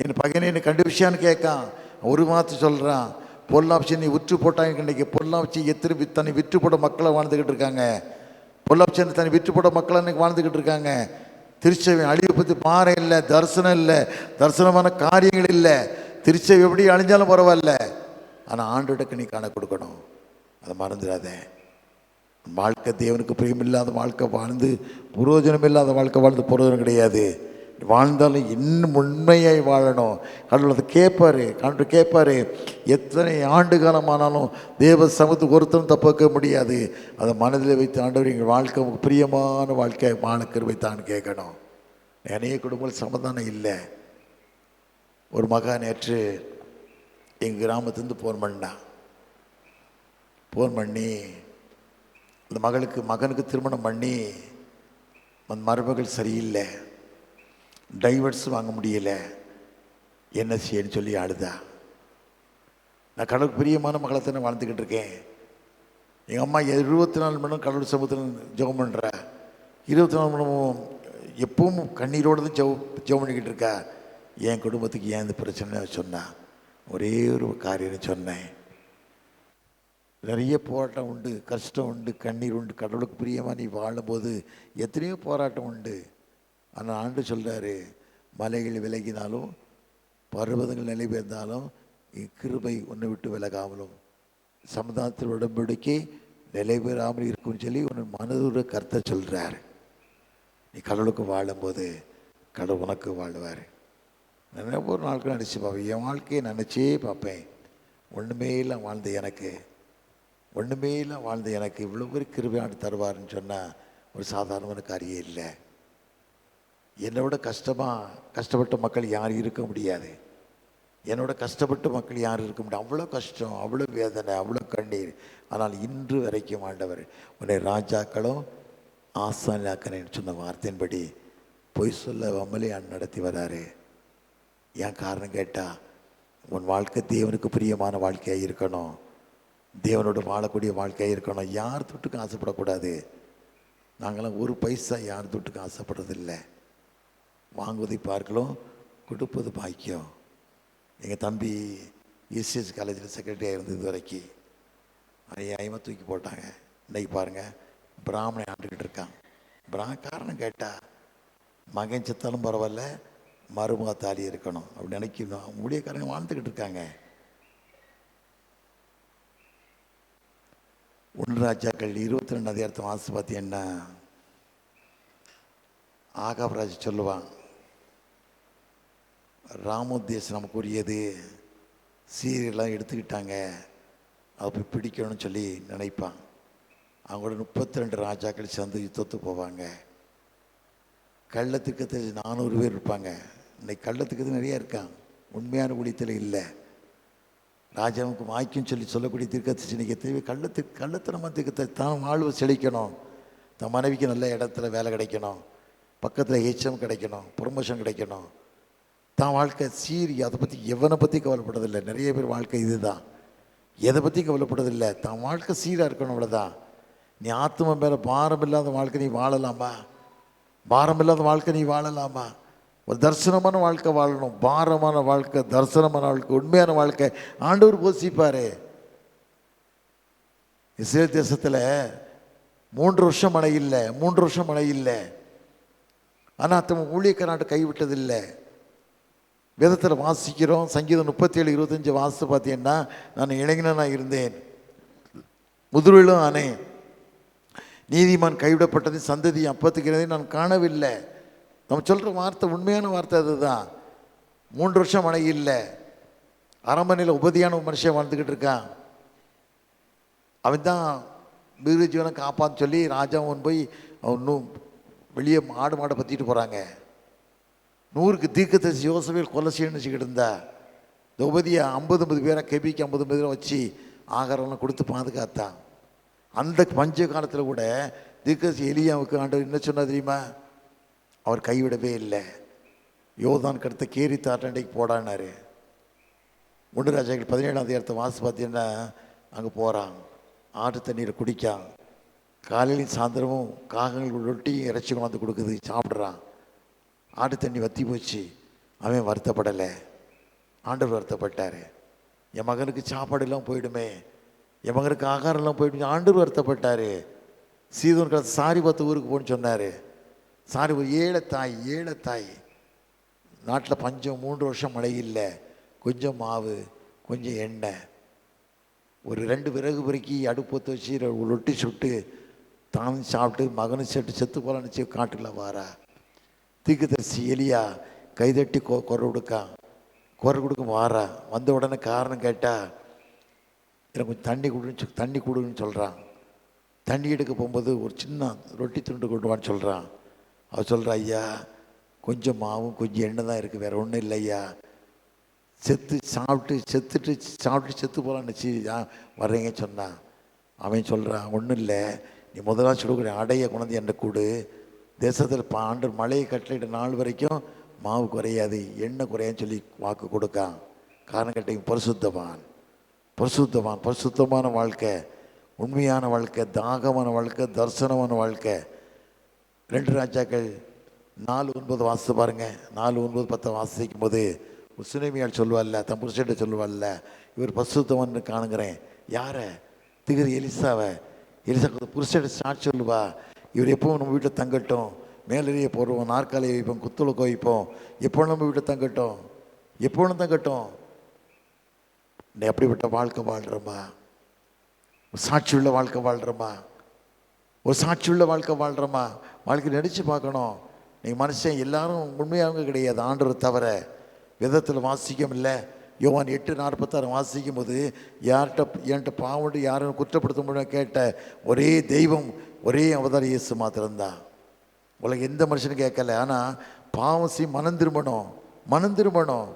என் பகையனை என்னை கண்டுபிடிச்சான்னு கேட்கான். ஒரு மாதத்தை சொல்கிறான், பொல்லாப்சி நீ விற்று போட்டாங்க. இன்றைக்கி பொல்லாப்சி எத்தனை தன்னை விற்று போட மக்களை வாழ்ந்துக்கிட்டு இருக்காங்க. பொல்லாப்சி தன்னை விற்று போட மக்களை அன்றைக்கி வாழ்ந்துக்கிட்டு இருக்காங்க. திருச்சபை அழிவை பற்றி பாறை இல்லை, தரிசனம் இல்லை, தரிசனமான காரியங்கள் இல்லை. திருச்சபை எப்படி அழிஞ்சாலும் பரவாயில்ல, ஆனால் ஆண்டோடக்கு நீ காண கொடுக்கணும். அதை மறந்துடாத. வாழ்க்கை தேவனுக்கு பிரியமில்லாத வாழ்க்கை வாழ்ந்து புரோஜனம் இல்லாத வாழ்க்கை வாழ்ந்து புரோஜனம் கிடையாது. வாழ்ந்தாலும் இன்னும் உண்மையாய் வாழணும். கடவுள் அதை கேட்பார். கடவுள் கேட்பார், எத்தனை ஆண்டு காலமானாலும் தேவ சமூகத்துக்கு ஒருத்தரும் தப்பாக்க முடியாது. அதை மனதில் வைத்து ஆண்டவர் எங்கள் வாழ்க்கை பிரியமான வாழ்க்கை வாழ கிருபை தான் கேட்கணும். நிறைய குடும்பங்கள் சமாதானம் இல்லை. ஒரு மகா நேற்று எங்கள் கிராமத்துலேருந்து ஃபோன் பண்ணி அந்த மகனுக்கு திருமணம் பண்ணி அந்த மருமகள் சரியில்லை, டைவர்ஸ் வாங்க முடியலை, என்ன செய்யன்னு சொல்லி அழுதா. நான் கடவுளுக்கு பிரியமான மகளை தானே வாழ்ந்துக்கிட்டு இருக்கேன். எங்கள் அம்மா 24 மணி நேரம் கடவுள் சமூகத்தில் ஜெபம் பண்ணுறா. 24 மணி நேரமும் எப்பவும் கண்ணீரோடு தான் ஜெபம் பண்ணிக்கிட்டு இருக்கா. என் குடும்பத்துக்கு ஏன் இந்த பிரச்சனை சொன்னா, ஒரே ஒரு காரியம் சொன்னேன். நிறைய போராட்டம் உண்டு, கஷ்டம் உண்டு, கண்ணீர் உண்டு. கடவுளுக்கு பிரியமாக நீ வாழும்போது எத்தனையோ போராட்டம் உண்டு. ஆனால் ஆண்டு சொல்கிறாரு, மலைகள் விலகினாலும் பர்வதங்கள் நிலை பெயர்ந்தாலும் கிருபை உன்னை விட்டு விலகாமலும் சமுதாயத்தில் உடன்படிக்கை நிலை பெறாமல் இருக்கும்னு சொல்லி உன் மனதுர கருத்தை சொல்கிறார். நீ கடவுளுக்கு வாழும்போது கடவுள் உனக்கு வாழ்வார். நான் ஒவ்வொரு நாளுக்கும் நினச்சி பார்ப்பேன். என் வாழ்க்கையை நினச்சே பார்ப்பேன். ஒன்றுமே இல்லை வாழ்ந்த எனக்கு இவ்வளோ பேர் கிருபையாண்டு தருவார்னு சொன்னால் ஒரு சாதாரணமான காரியம் இல்லை. என்னோட கஷ்டப்பட்ட மக்கள் யாரும் இருக்க முடியாது. என்னோட கஷ்டப்பட்ட மக்கள் யாரும் இருக்க முடியாது. அவ்வளோ கஷ்டம், அவ்வளோ வேதனை, அவ்வளோ கண்ணீர். ஆனால் இன்று வரைக்கும் ஆண்டவர் உன்னை ராஜாக்களும் ஆசானாக்கன்னு சொன்ன வார்த்தையின்படி பொய் சொல்ல வம்மலே நடத்தி வராரு. ஏன் காரணம் கேட்டால், உன் வாழ்க்கை தேவனுக்கு பிரியமான வாழ்க்கையாக இருக்கணும், தேவனோடு வாழக்கூடிய வாழ்க்கையாக இருக்கணும். யார் தொட்டுக்கும் ஆசைப்படக்கூடாது. நாங்களாம் ஒரு பைசா யார் தொட்டுக்கும் ஆசைப்படுறதில்லை. வாங்குவதை பார்க்கலாம், கொடுப்பது பாக்கியம். எங்கள் தம்பி இசிஎஸ் காலேஜில் செக்ரட்டரியாக இருந்தது வரைக்கும் ஐயமாக தூக்கி போட்டாங்க. இன்றைக்கி பாருங்கள், பிராமணன் ஆண்டுக்கிட்டு இருக்கான். காரணம் கேட்டால், மகன் செத்தாலும் பரவாயில்ல, மருமக தாலி இருக்கணும் அப்படி நினைக்கணும். ஊழியக்காரங்க வாழ்ந்துக்கிட்டு இருக்காங்க. 1 ராஜாக்கள் 22 அதிகாரத்தை வாசி பார்த்தீங்கன்னா, ஆகாப்ராஜ் சொல்லுவான், ராமோத்தேசம் நமக்கு உரியது, சீரியெல்லாம் எடுத்துக்கிட்டாங்க, அதை போய் பிடிக்கணும்னு சொல்லி நினைப்பான். அவங்களோட 32 ராஜாக்கள் சேர்ந்து யுத்தத்துக்கு போவாங்க. கள்ளத்துக்கு 400 பேர் இருப்பாங்க. இன்னைக்கு கள்ளத்துக்கு நிறையா இருக்கான். உண்மையான ஊழியத்தில் இல்லை. ராஜாவுக்கு வாய்க்குன்னு சொல்லக்கூடிய தீர்க்கதரிசி இன்னைக்கு தேவை. கள்ளத்தனமாக தீர்க்கத்தை தான் வாழ்வு செழிக்கணும், தன் மனைவிக்கு நல்ல இடத்துல வேலை கிடைக்கணும், பக்கத்தில் ஏச்சம் கிடைக்கணும், ப்ரொமோஷன் கிடைக்கணும். தான் வாழ்க்கை அதை பற்றி எவனை பற்றி கவலைப்படுறதில்லை. நிறைய பேர் வாழ்க்கை இதுதான், எதை பற்றி கவலைப்படுறதில்லை. தான் வாழ்க்கை சீராக இருக்கணும், அவ்வளோதான். நீ ஆத்ம மேலே பாரம் இல்லாத வாழ்க்கை நீ வாழலாமா? பாரம் இல்லாத வாழ்க்கை நீ வாழலாமா? ஒரு தரிசனமான வாழ்க்கை வாழணும். பாரமான வாழ்க்கை, தரிசனமான வாழ்க்கை, உண்மையான வாழ்க்கை ஆண்டவர் போசிப்பார். இஸ்ரேல் தேசத்தில் 3 வருஷம் மழை இல்லை, 3 வருஷம் மழை இல்லை. ஆனால் தம் ஊழியக்காரனாட்ட கைவிட்டதில்லை. வேதத்தில் வாசிக்கிறோம், சங்கீதம் 37:25 வாசித்து பார்த்தீங்கன்னா, நான் இளைஞனாக இருந்தேன், முதிர்விலும் ஆனேன், நீதிமான் கைவிடப்பட்டது, சந்ததி அப்பத்துக்கிறதை நான் காணவில்லை. நம்ம சொல்கிற வார்த்தை உண்மையான வார்த்தை அதுதான். 3 வருஷம் மழை இல்லை. அரண்மனையில் உபதியான ஒரு மனுஷன் வாழ்ந்துக்கிட்டு இருக்கான். அவன் தான் மிருக ஜீவனை காப்பான்னு சொல்லி ராஜாவும் போய் இன்னும் வெளியே ஆடு மாடை பற்றிட்டு போகிறாங்க. 100க்கு தீர்க்கதரிசி யோசேப்பை கொலை செய்யணும்னு வச்சுக்கிட்டு இருந்தா. இந்த உபதியை 50 பேரை கெபிக்கு 50 பேரை வச்சு ஆகாரம்லாம் கொடுத்து பாதுகாத்தான். அந்த பஞ்ச காலத்தில் கூட தீர்க்கதரிசி எலியாவுக்கு ஆண்டவர் என்ன சொன்னா தெரியுமா? அவர் கைவிடவே இல்லை. யோதான் கடுத்த கேரி தாட்டண்டைக்கு போடான்னாரு. 1 ராஜாக்கள் 17ஆம் அதிகாரத்தை வாசி பார்த்தீங்கன்னா, அங்கே போகிறான், ஆட்டு தண்ணீரை குடிக்கான், காலையிலையும் சாயந்தரமும் காகங்கள் ரொட்டி இறைச்சி கொண்டாந்து கொடுக்குது, சாப்பிட்றான். ஆட்டு தண்ணி வற்றி போச்சு. அவன் வருத்தப்படலை, ஆண்டவர் வருத்தப்பட்டார். என் மகனுக்கு சாப்பாடு எல்லாம் போயிடுமே, என் மகனுக்கு ஆகாரம்லாம் போயிடுமே, ஆண்டவர் வருத்தப்பட்டார். சீதோன் காலத்து சாரி பார்த்து ஊருக்கு போன்னு சொன்னார். சாரி ஒரு ஏழை தாய், நாட்டில் பஞ்சம், 3 வருஷம் மழை இல்லை, கொஞ்சம் மாவு, கொஞ்சம் எண்ணெய், ஒரு 2 விறகு பொறுக்கி அடுப்பத்தை வச்சு ரொட்டி சுட்டு தானும் சாப்பிட்டு மகனும் செத்து போலான்னு வச்சு காட்டுல வாரா. தீர்க்கதரிசி எலியா கைதட்டி குறை கொடுக்க வாரா. வந்த உடனே காரணம் கேட்டால், எனக்கு கொஞ்சம் தண்ணி கொடுன்னு சொல்கிறான். தண்ணி எடுக்க போகும்போது ஒரு சின்ன ரொட்டி துண்டு கொண்டு வான்னு சொல்கிறான். அவள் சொல்கிறா, ஐயா கொஞ்சம் மாவும் கொஞ்சம் எண்ணெய் தான் இருக்குது, வேறு ஒன்றும் இல்லை ஐயா, சாப்பிட்டு செத்து போகலான்னு வர்றீங்க சொன்னான். அவன் சொல்கிறான், ஒன்றும் இல்லை, நீ முதலாக கொடுக்குற அடையை கொண்டாந்து எண்ணெய் கூடு, தேசத்தில் ஆண்டவர் மழையை கட்டளையிட்ட நாள் வரைக்கும் மாவு குறையாது, எண்ணெய் குறையான்னு சொல்லி வாக்கு கொடுக்கான். காரணம் கேட்டீங்க, பரிசுத்தமான வாழ்க்கை, உண்மையான வாழ்க்கை, தாகமான வாழ்க்கை, தரிசனமான வாழ்க்கை. 2 ராஜாக்கள் 4:9 வாசித்து பாருங்க. 4:9-10 வாசிக்கும் போது ஒரு சுனேமியால் சொல்லுவாள்ல, தன் புருஷன்ட்ட சொல்லுவாள்ல, இவர் பரிசுத்தவான்னு காணுங்கிறேன். யாரை? திகர் எலிசா புருஷன் சாட்சி சொல்லுவா, இவர் எப்பவும் நம்ம வீட்டில் தங்கட்டும், மேலேயே போடுவோம், நாற்காலியை வைப்போம், குத்துளுக்க வைப்போம், எப்போ நம்ம வீட்டில் தங்கட்டும், எப்போன்னு தங்கட்டும். நீ அப்படிப்பட்ட வாழ்க்கை வாழ்கிறோமா? ஒரு சாட்சியுள்ள வாழ்க்கை வாழ்கிறோமா? வாழ்க்கை நடித்து பார்க்கணும். நீங்கள் மனுஷன் எல்லாரும் உண்மையானவங்க கிடையாது, ஆண்டவர் தவிர. விதத்தில் வாசிக்கும் இல்லை, யோவான் 8:46 வாசிக்கும் போது, என்கிட்ட பாவண்டு யாரும் குற்றப்படுத்த முடியும் கேட்ட ஒரே தெய்வம், ஒரே அவதார இயேசு மாத்திரம்தான். உலக எந்த மனுஷனும் கேட்கல. ஆனால் பாவம் செய்ய மனம் திரும்பணும்.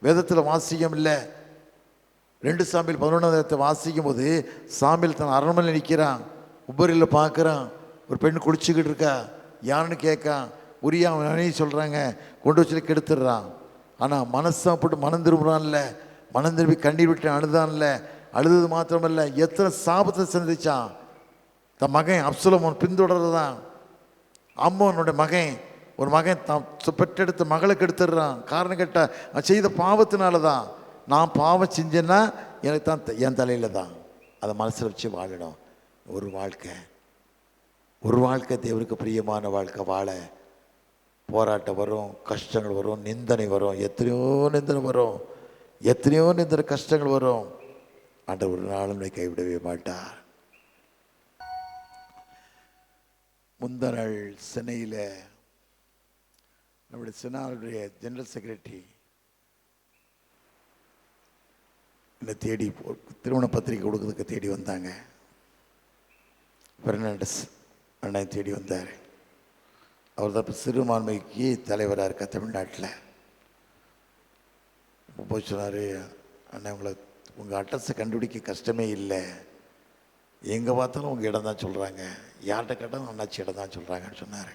வேதத்தில் வாசிக்கம் இல்லை. 2 சாமியல் 11 வாசிக்கும் போது, சாமியல் தன் அரண்மனை நிற்கிறான், உபரியில் பார்க்குறான், ஒரு பெண் குடிச்சுக்கிட்டு இருக்கா, யாருன்னு கேட்கான். உரியா அவனே சொல்கிறாங்க, கொண்டு வச்சு கெடுத்துடுறான். ஆனால் மனசாப்பட்டு மனம் திரும்புறான்ல, மனம் திரும்பி கண்ணீர் விட்டு அழுதான்ல, அழுது மாத்திரமல்ல, எத்தனை சாபத்தை சந்திச்சான். தன் மகன் அப்சலோம் பின்தொடர்றதான். அம்மோனுடைய ஒரு மகன் தான் பெற்றெடுத்த மகளை கெடுத்துடுறான். காரணம் கேட்டால் செய்த பாவத்தினால தான். நான் பாவம் செஞ்சேன்னா எனக்கு தான் என் தலையில் தான். அதை மனசில் வச்சு வாழணும். ஒரு வாழ்க்கை தேவருக்கு பிரியமான வாழ்க்கை வாழ போராட்டம் வரும், கஷ்டங்கள் வரும், நிந்தனை வரும், எத்தனையோ நிந்தனை கஷ்டங்கள் வரும். ஆண்டவர் ஒரு நாளும் கைவிடவே மாட்டார். முந்தா நாள் சென்னையில் நம்முடைய சென்னாருடைய ஜெனரல் செக்ரட்டரி என்னை தேடி திருமண பத்திரிக்கை கொடுக்கறதுக்கு தேடி வந்தாங்க. பெர்னாண்டஸ் அண்ணன் தேடி வந்தார். அவர் தான் இப்போ சிறுபான்மைக்கு தலைவராக இருக்கா தமிழ்நாட்டில். போய் சொன்னார், அண்ணன் உங்கள் அட்ரஸை கண்டுபிடிக்க கஷ்டமே இல்லை, எங்கே பார்த்தாலும் உங்கள் இடம் தான் சொல்கிறாங்க, யார்கிட்ட கேட்டாலும் அண்ணாச்சி இடம் தான் சொல்கிறாங்கன்னு சொன்னார்.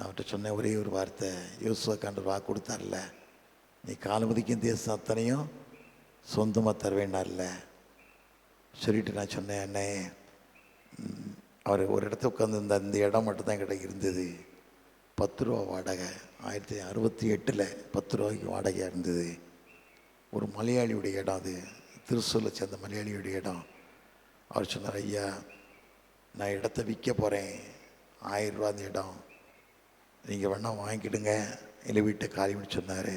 நான் அவர்கிட்ட சொன்னேன் ஒரே ஒரு வார்த்தை, யோசுவா கண்டு வாக்கு கொடுத்தார்ல, நீ காலமதிக்கும் தேசம் அத்தனையும் சொந்தமாக தருவேன்னார்ல. சொல்லிட்டு நான் சொன்னேன், அண்ணே அவர் ஒரு இடத்த உட்காந்து இந்த இடம் மட்டும்தான் என்கிட்ட இருந்தது, 10 ரூபா வாடகை, 1968 10 ரூபாய்க்கு வாடகையாக இருந்தது. ஒரு மலையாளியுடைய இடம், அது திருச்சூரில் சேர்ந்த மலையாளியுடைய இடம். அவர் சொன்னார், ஐயா நான் இடத்த விற்க போகிறேன், 1000 ரூபா அந்த இடம், நீங்கள் வேணால் வாங்கிக்கிடுங்க, இல்லை வீட்டை காலி பண்ணி சொன்னார்.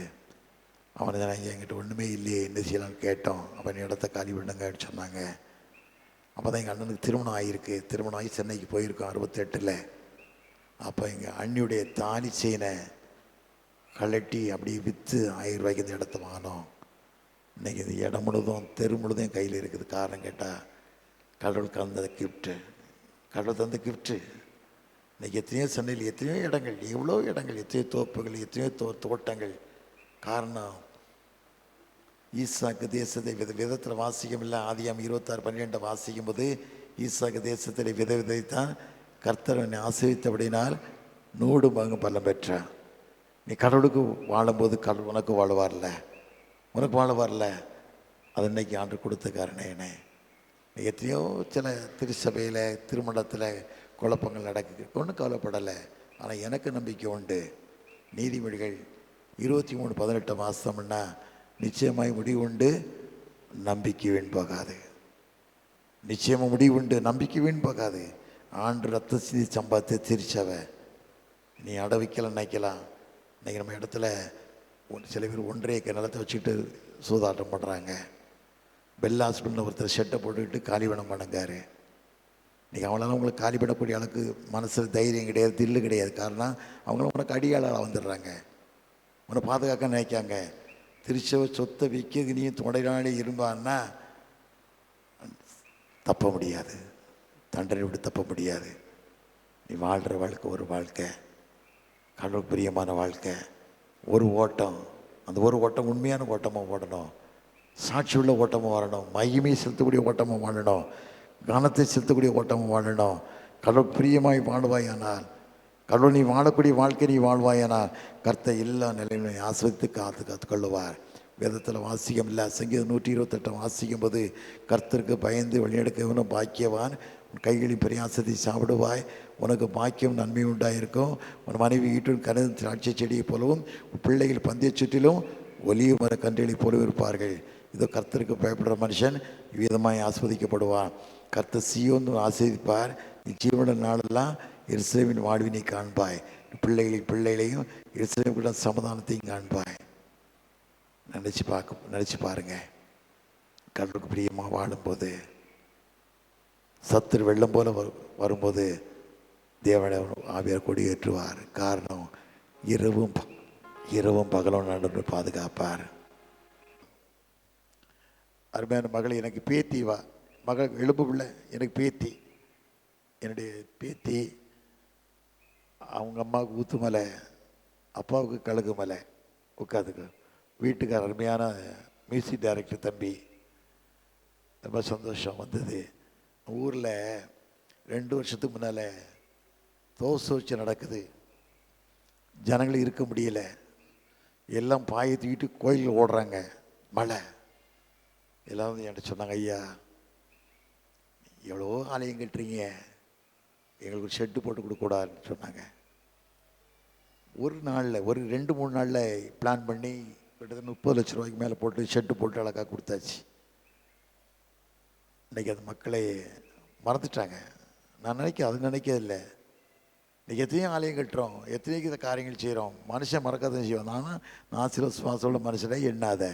அவனை தான் ஐயா என்கிட்ட ஒன்றுமே இல்லையே என்ன செய்யலான்னு கேட்டோம். அப்போ இடத்த காலி பண்ணுங்கன்னு சொன்னாங்க. அப்போ தான் எங்கள் அண்ணனுக்கு திருமணம் ஆகியிருக்கு, திருமணம் ஆகி சென்னைக்கு போயிருக்கோம் 68. அப்போ எங்கள் அண்ணியுடைய தாலி செயினை கழட்டி அப்படியே விற்று 1000 ரூபாய்க்கு இந்த இடத்த வாங்கினோம். இன்றைக்கி இந்த இடம் முழுதும் தெரு முழுதும் என் கையில் இருக்குது. காரணம் கேட்டால் கடவுள் கலந்த கிஃப்ட்டு, கடவுள் தந்த கிஃப்ட்டு. இன்றைக்கி எத்தனையோ சென்னையில் எத்தனையோ இடங்கள், எவ்வளோ இடங்கள், எத்தனையோ தோப்புகள், எத்தனையோ தோட்டங்கள். காரணம் ஈசாக்கு தேசத்தை விதத்தில் வாசிக்கும்ல. ஆதியாம் 26:12 வாசிக்கும் போது ஈசாக்கு தேசத்தை விதை தான் கர்த்தர் என்னை ஆசீர்வதித்தபடினால் 100 மடங்கு பலம் பெற்றான். நீ கடவுளுக்கு வாழும்போது கடவுள் உனக்கு வாழுவார்ல, உனக்கு வாழுவார்ல. அது இன்னைக்கு ஆண்டு கொடுத்த காரணேனே. எத்தனையோ சில திருச்சபையில் திருமணத்தில் குழப்பங்கள் நடக்குது, ஒன்றும் கவலைப்படலை. ஆனால் எனக்கு நம்பிக்கை உண்டு. நீதிமொழிகள் 23:18 வாசம்னா நிச்சயமாய் முடிவு உண்டு, நம்பிக்கை வீண் போகாது. நிச்சயமாக முடிவு உண்டு, நம்பிக்கை வீண் போகாது. ஆண்டு ரத்த சிந்தி சம்பாதித்து திருச்சவை நீ அடை வைக்கலாம் நினைக்கலாம். இன்றைக்கி நம்ம இடத்துல சில பேர் 1.5 ஏக்கர் நிலத்தை வச்சுக்கிட்டு சூதாட்டம் பண்ணுறாங்க. பெல் ஹாஸ்பிட்டலில் ஒருத்தர் ஷெட்டை போட்டுக்கிட்டு காலிபணம் பண்ணுங்காரு. இன்றைக்கி அவங்களால உங்களுக்கு காலி பண்ணக்கூடிய அளவுக்கு மனசில் தைரியம் கிடையாது, தில்லு கிடையாது. காரணம் அவங்களும் உனக்கு அடியாளாக வந்துடுறாங்க, உன்னை பாதுகாக்க நினைக்காங்க. திருச்சவை சொத்தை விற்கிறது நீ தொடைநாளே இருப்பான்னா தப்ப முடியாது, தண்டனை விட்டு தப்ப முடியாது. நீ வாழ்கிற வாழ்க்கை ஒரு வாழ்க்கை, கடவுள் பிரியமான வாழ்க்கை, ஒரு ஓட்டம். அந்த ஒரு ஓட்டம் உண்மையான ஓட்டமாக ஓடணும், சாட்சி உள்ள ஓட்டமாக வாழணும், மகிமையை செலுத்தக்கூடிய ஓட்டமாக வாழணும், கனத்தை செலுத்தக்கூடிய ஓட்டமாக வாழணும். கடவுள் பிரியமாய் வாழ்வாயானால், கடவுள் நீ வாழக்கூடிய வாழ்க்கை நீ வாழ்வாயானால் கர்த்தர் எல்லா நிலையிலும் ஆசிரித்து காத்துக்கொள்ளுவார். வேதத்தில் வாசிக்கம் இல்லை, சங்கீதம் 128 வாசிக்கும் போது கர்த்தருக்கு பயந்து வழிநடக்கவனும் பாக்கியவான், உன் கைகளின் பிரயாசத்தை சாப்பிடுவாய், உனக்கு பாக்கியம் நன்மை உண்டாயிருக்கும். உன் மனைவி வீட்டில் கனது திராட்சை செடியை போலவும் உன் பிள்ளைகள் பந்தய சுற்றிலும் ஒலிவு மர கன்றுகளை போலவும் இருப்பார்கள். இதோ கர்த்தருக்கு பயப்படுற மனுஷன் விதமாய் ஆஸ்வதிக்கப்படுவான். கர்த்தர் சீயோன் ஆஸ்வதிப்பார். நீ ஜீவன நாளெல்லாம் எருசலேமின் வாழ்வினை காண்பாய், பிள்ளைகளையும் எருசலேமுக்குள்ள சமாதானத்தையும் காண்பாய். நினச்சி பாருங்க. கடவுளுக்கு பிரியமாக வாழும்போது சத்துரு வெள்ளம் போல வரும்போது தேவனை ஆவியார் கொடி ஏற்றுவார். காரணம் இரவும் பகலும் நடந்து பாதுகாப்பார். அருமையான மகள், எனக்கு பேத்தி வா மகள் எழுப்பு பிள்ளை, எனக்கு பேத்தி, என்னுடைய பேத்தி. அவங்க அம்மாவுக்கு ஊத்து மலை, அப்பாவுக்கு கழுகு மலை. உட்காந்துக்கு வீட்டுக்கார அருமையான மியூசிக் டைரக்டர் தம்பி, ரொம்ப சந்தோஷம் வந்தது. ஊரில் 2 வருஷத்துக்கு முன்னால் தோசை நடக்குது, ஜனங்கள் இருக்க முடியல, எல்லாம் பாயை தூக்கிட்டு கோயிலில் ஓடுறாங்க, மழை. எல்லாம் வந்து என்கிட்ட சொன்னாங்க, ஐயா எவ்வளோ ஆலயம் கட்டுறீங்க, எங்களுக்கு ஒரு ஷெட்டு போட்டு கொடுக்கூடாதுன்னு சொன்னாங்க. ஒரு நாளில் ஒரு 2-3 நாளில் பிளான் பண்ணி கிட்டத்தட்ட 30 லட்ச ரூபாய்க்கு மேலே போட்டு ஷெட்டு போட்டு அழகாக கொடுத்தாச்சு. இன்றைக்கி அது மக்களை மறந்துட்டாங்க. நான் அது நினைக்கிறதில்லை. இன்றைக்கி எத்தனையோ ஆலயம் கட்டுறோம், எத்தனையோ காரியங்கள் செய்கிறோம், மனுஷன் மறக்காதான் செய்வோம். நான் சில சுவாசம் உள்ள மனுஷனே எண்ணாத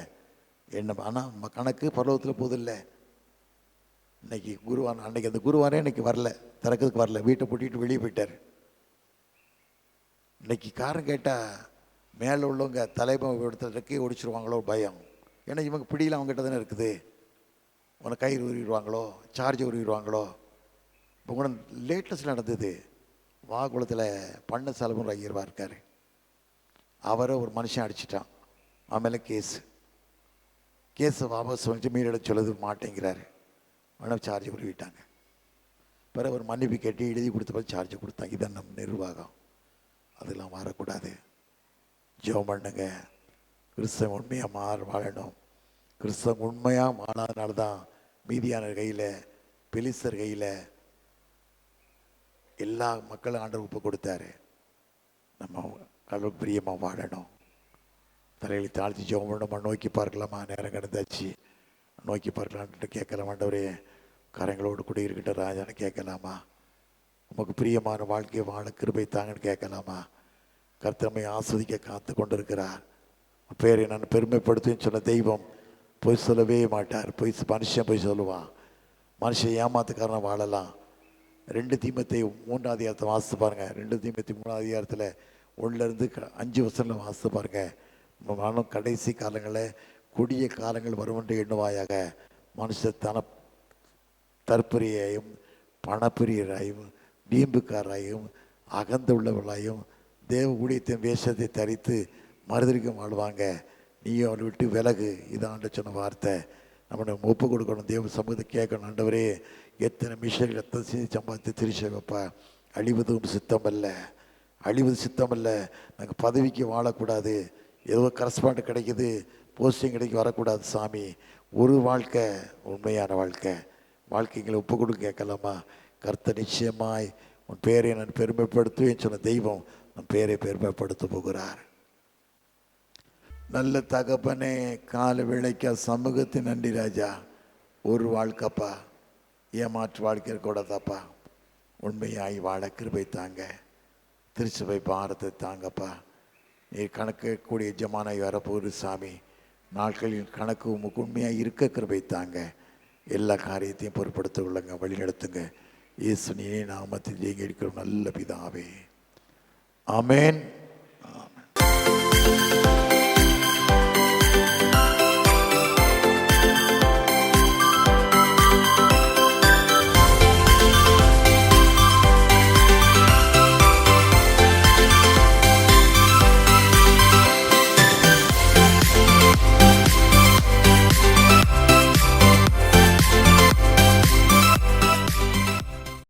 ஆனால் கணக்கு பருவத்தில் போதில்லை. இன்றைக்கி குருவான், அன்றைக்கி அந்த குருவானே இன்றைக்கி வரல, திறக்கிறதுக்கு வரல, வீட்டை பூட்டிட்டு வெளியே போயிட்டார். இன்றைக்கி காரணம் கேட்டால் மேலே உள்ளவங்க தலைமை இடத்துல ஒடிச்சிருவாங்களோ பயம். ஏன்னா இவங்க பிடியில் அவங்ககிட்ட தானே இருக்குது. உனக்கு கயிறு உருவிடுவாங்களோ, சார்ஜ் உருவிடுவாங்களோ. இப்போ கூட லேட்டஸ்ட் நடந்தது, வாகுளத்தில் பண்ண செலவுன்ற ஐயர்வா இருக்கார், அவரை ஒரு மனுஷன் அடிச்சிட்டான். ஆಮೇಲೆ கேஸை வாபஸ் வந்து மீறிட சொல்லுது மாட்டேங்கிறாரு. ஆனால் சார்ஜ் உருவிட்டாங்க. பிறகு ஒரு மன்னிப்பு கேட்டு எழுதி கொடுத்த சார்ஜ் கொடுத்தாங்க. இதான் நம்ம நிர்வாகம். அதெல்லாம் வரக்கூடாது. ஜெபம் பண்ணுங்க. கிறிஸ்தவன் உண்மையாக வாழணும். கிறிஸ்தவன் உண்மையாக வாழாதனால தான் மீதியான கையில், பெலிஸ்தர் கையில் எல்லா மக்களும் ஆண்டவர் ஒப்பு கொடுத்தாரு. நம்ம கடவுள் பிரியமாக வாழணும். தலையை தாழ்த்தி ஜெபம் பண்ண நோக்கி பார்க்கலாமா? நேரம் கிடந்தாச்சு. நோக்கி பார்க்கலான்ட்டு கேட்கலாம். ஆண்டவரே கரங்களோடு கூட இருக்கிட்ட ராஜான்னு கேட்கலாமா? உமக்கு பிரியமான வாழ்க்கையை வாழ கிருபை தாங்கன்னு கேட்கலாமா? கர்த்தமை ஆஸ்வதிக்க காத்து கொண்டு இருக்கிறார். பேரை நான் பெருமைப்படுத்துன்னு சொன்ன தெய்வம் பொய் சொல்லவே மாட்டார். மனுஷன் பொய் சொல்லுவான். மனுஷன் ஏமாத்துக்காரனை வாழலாம். 2 தீமோத்தேயு 3ஆம் அதிகாரத்தை வாசித்து பாருங்க. 2 தீமோத்தேயு 3ஆம் அதிகாரத்தில் 1லேருந்து 5 வசனங்கள் வாசித்து பாருங்க. நானும் கடைசி காலங்களில் கொடிய காலங்கள் வரும் என்று எண்ணுவாயாக. மனுஷன் தற்பரியையும் பணப்பிரியராயும் வீம்புக்காராயும் அகந்த உள்ளவர்களாயும் தேவ ஊழியத்தின் வேஷத்தை தரித்து மறுதளிக்கும் வாழ்வாங்க. நீயும் அவளை விட்டு விலகு. இதாண்ட சொன்ன வார்த்தை. நம்ம ஒப்பு கொடுக்கணும். தேவ சமூகத்தை கேட்கணும். ஆண்டவரே எத்தனை மிஷன்கள் எத்தனை செய்தி சம்பாதித்து திருச்சி வைப்பா. அழிவதும் சித்தமல்ல, அழிவது சித்தமல்ல. நாங்கள் பதவிக்கு வாழக்கூடாது. ஏதோ கரஸ்பாண்ட் கிடைக்குது, போஸ்டிங் கிடைக்க வரக்கூடாது சாமி. ஒரு வாழ்க்கை உண்மையான வாழ்க்கைகளை ஒப்பு கொடுக்க கேட்கலாமா? கர்த்தர் நிச்சயமாய் உன் பேரை நான் பெருமைப்படுத்துவேன் சொன்ன தெய்வம் உன் பேரை பெருமைப்படுத்த போகிறார். நல்ல தகப்பனே, கால விளைக்க சமூகத்தின் நன்றி ராஜா. ஒரு வாழ்க்கைப்பா, ஏமாற்று வாழ்க்கை கூடாதாப்பா. உண்மையாய் வாழ கிருபை தாங்க. திருச்சபை பாரத்தை தாங்கப்பா. நீ கணக்கு கூடிய ஜமானாய் வரப்போகுது சாமி. நாட்களில் கணக்கு உமக்கு உண்மையாக இருக்க கிருபை தாங்க. எல்லா காரியத்தையும் பொருட்படுத்த உள்ளங்க, வழி நடத்துங்க. இயேசு நீ நாமத்தில் ஜெயிக்க இருக்கிற நல்ல பிதாவே, ஆமேன்.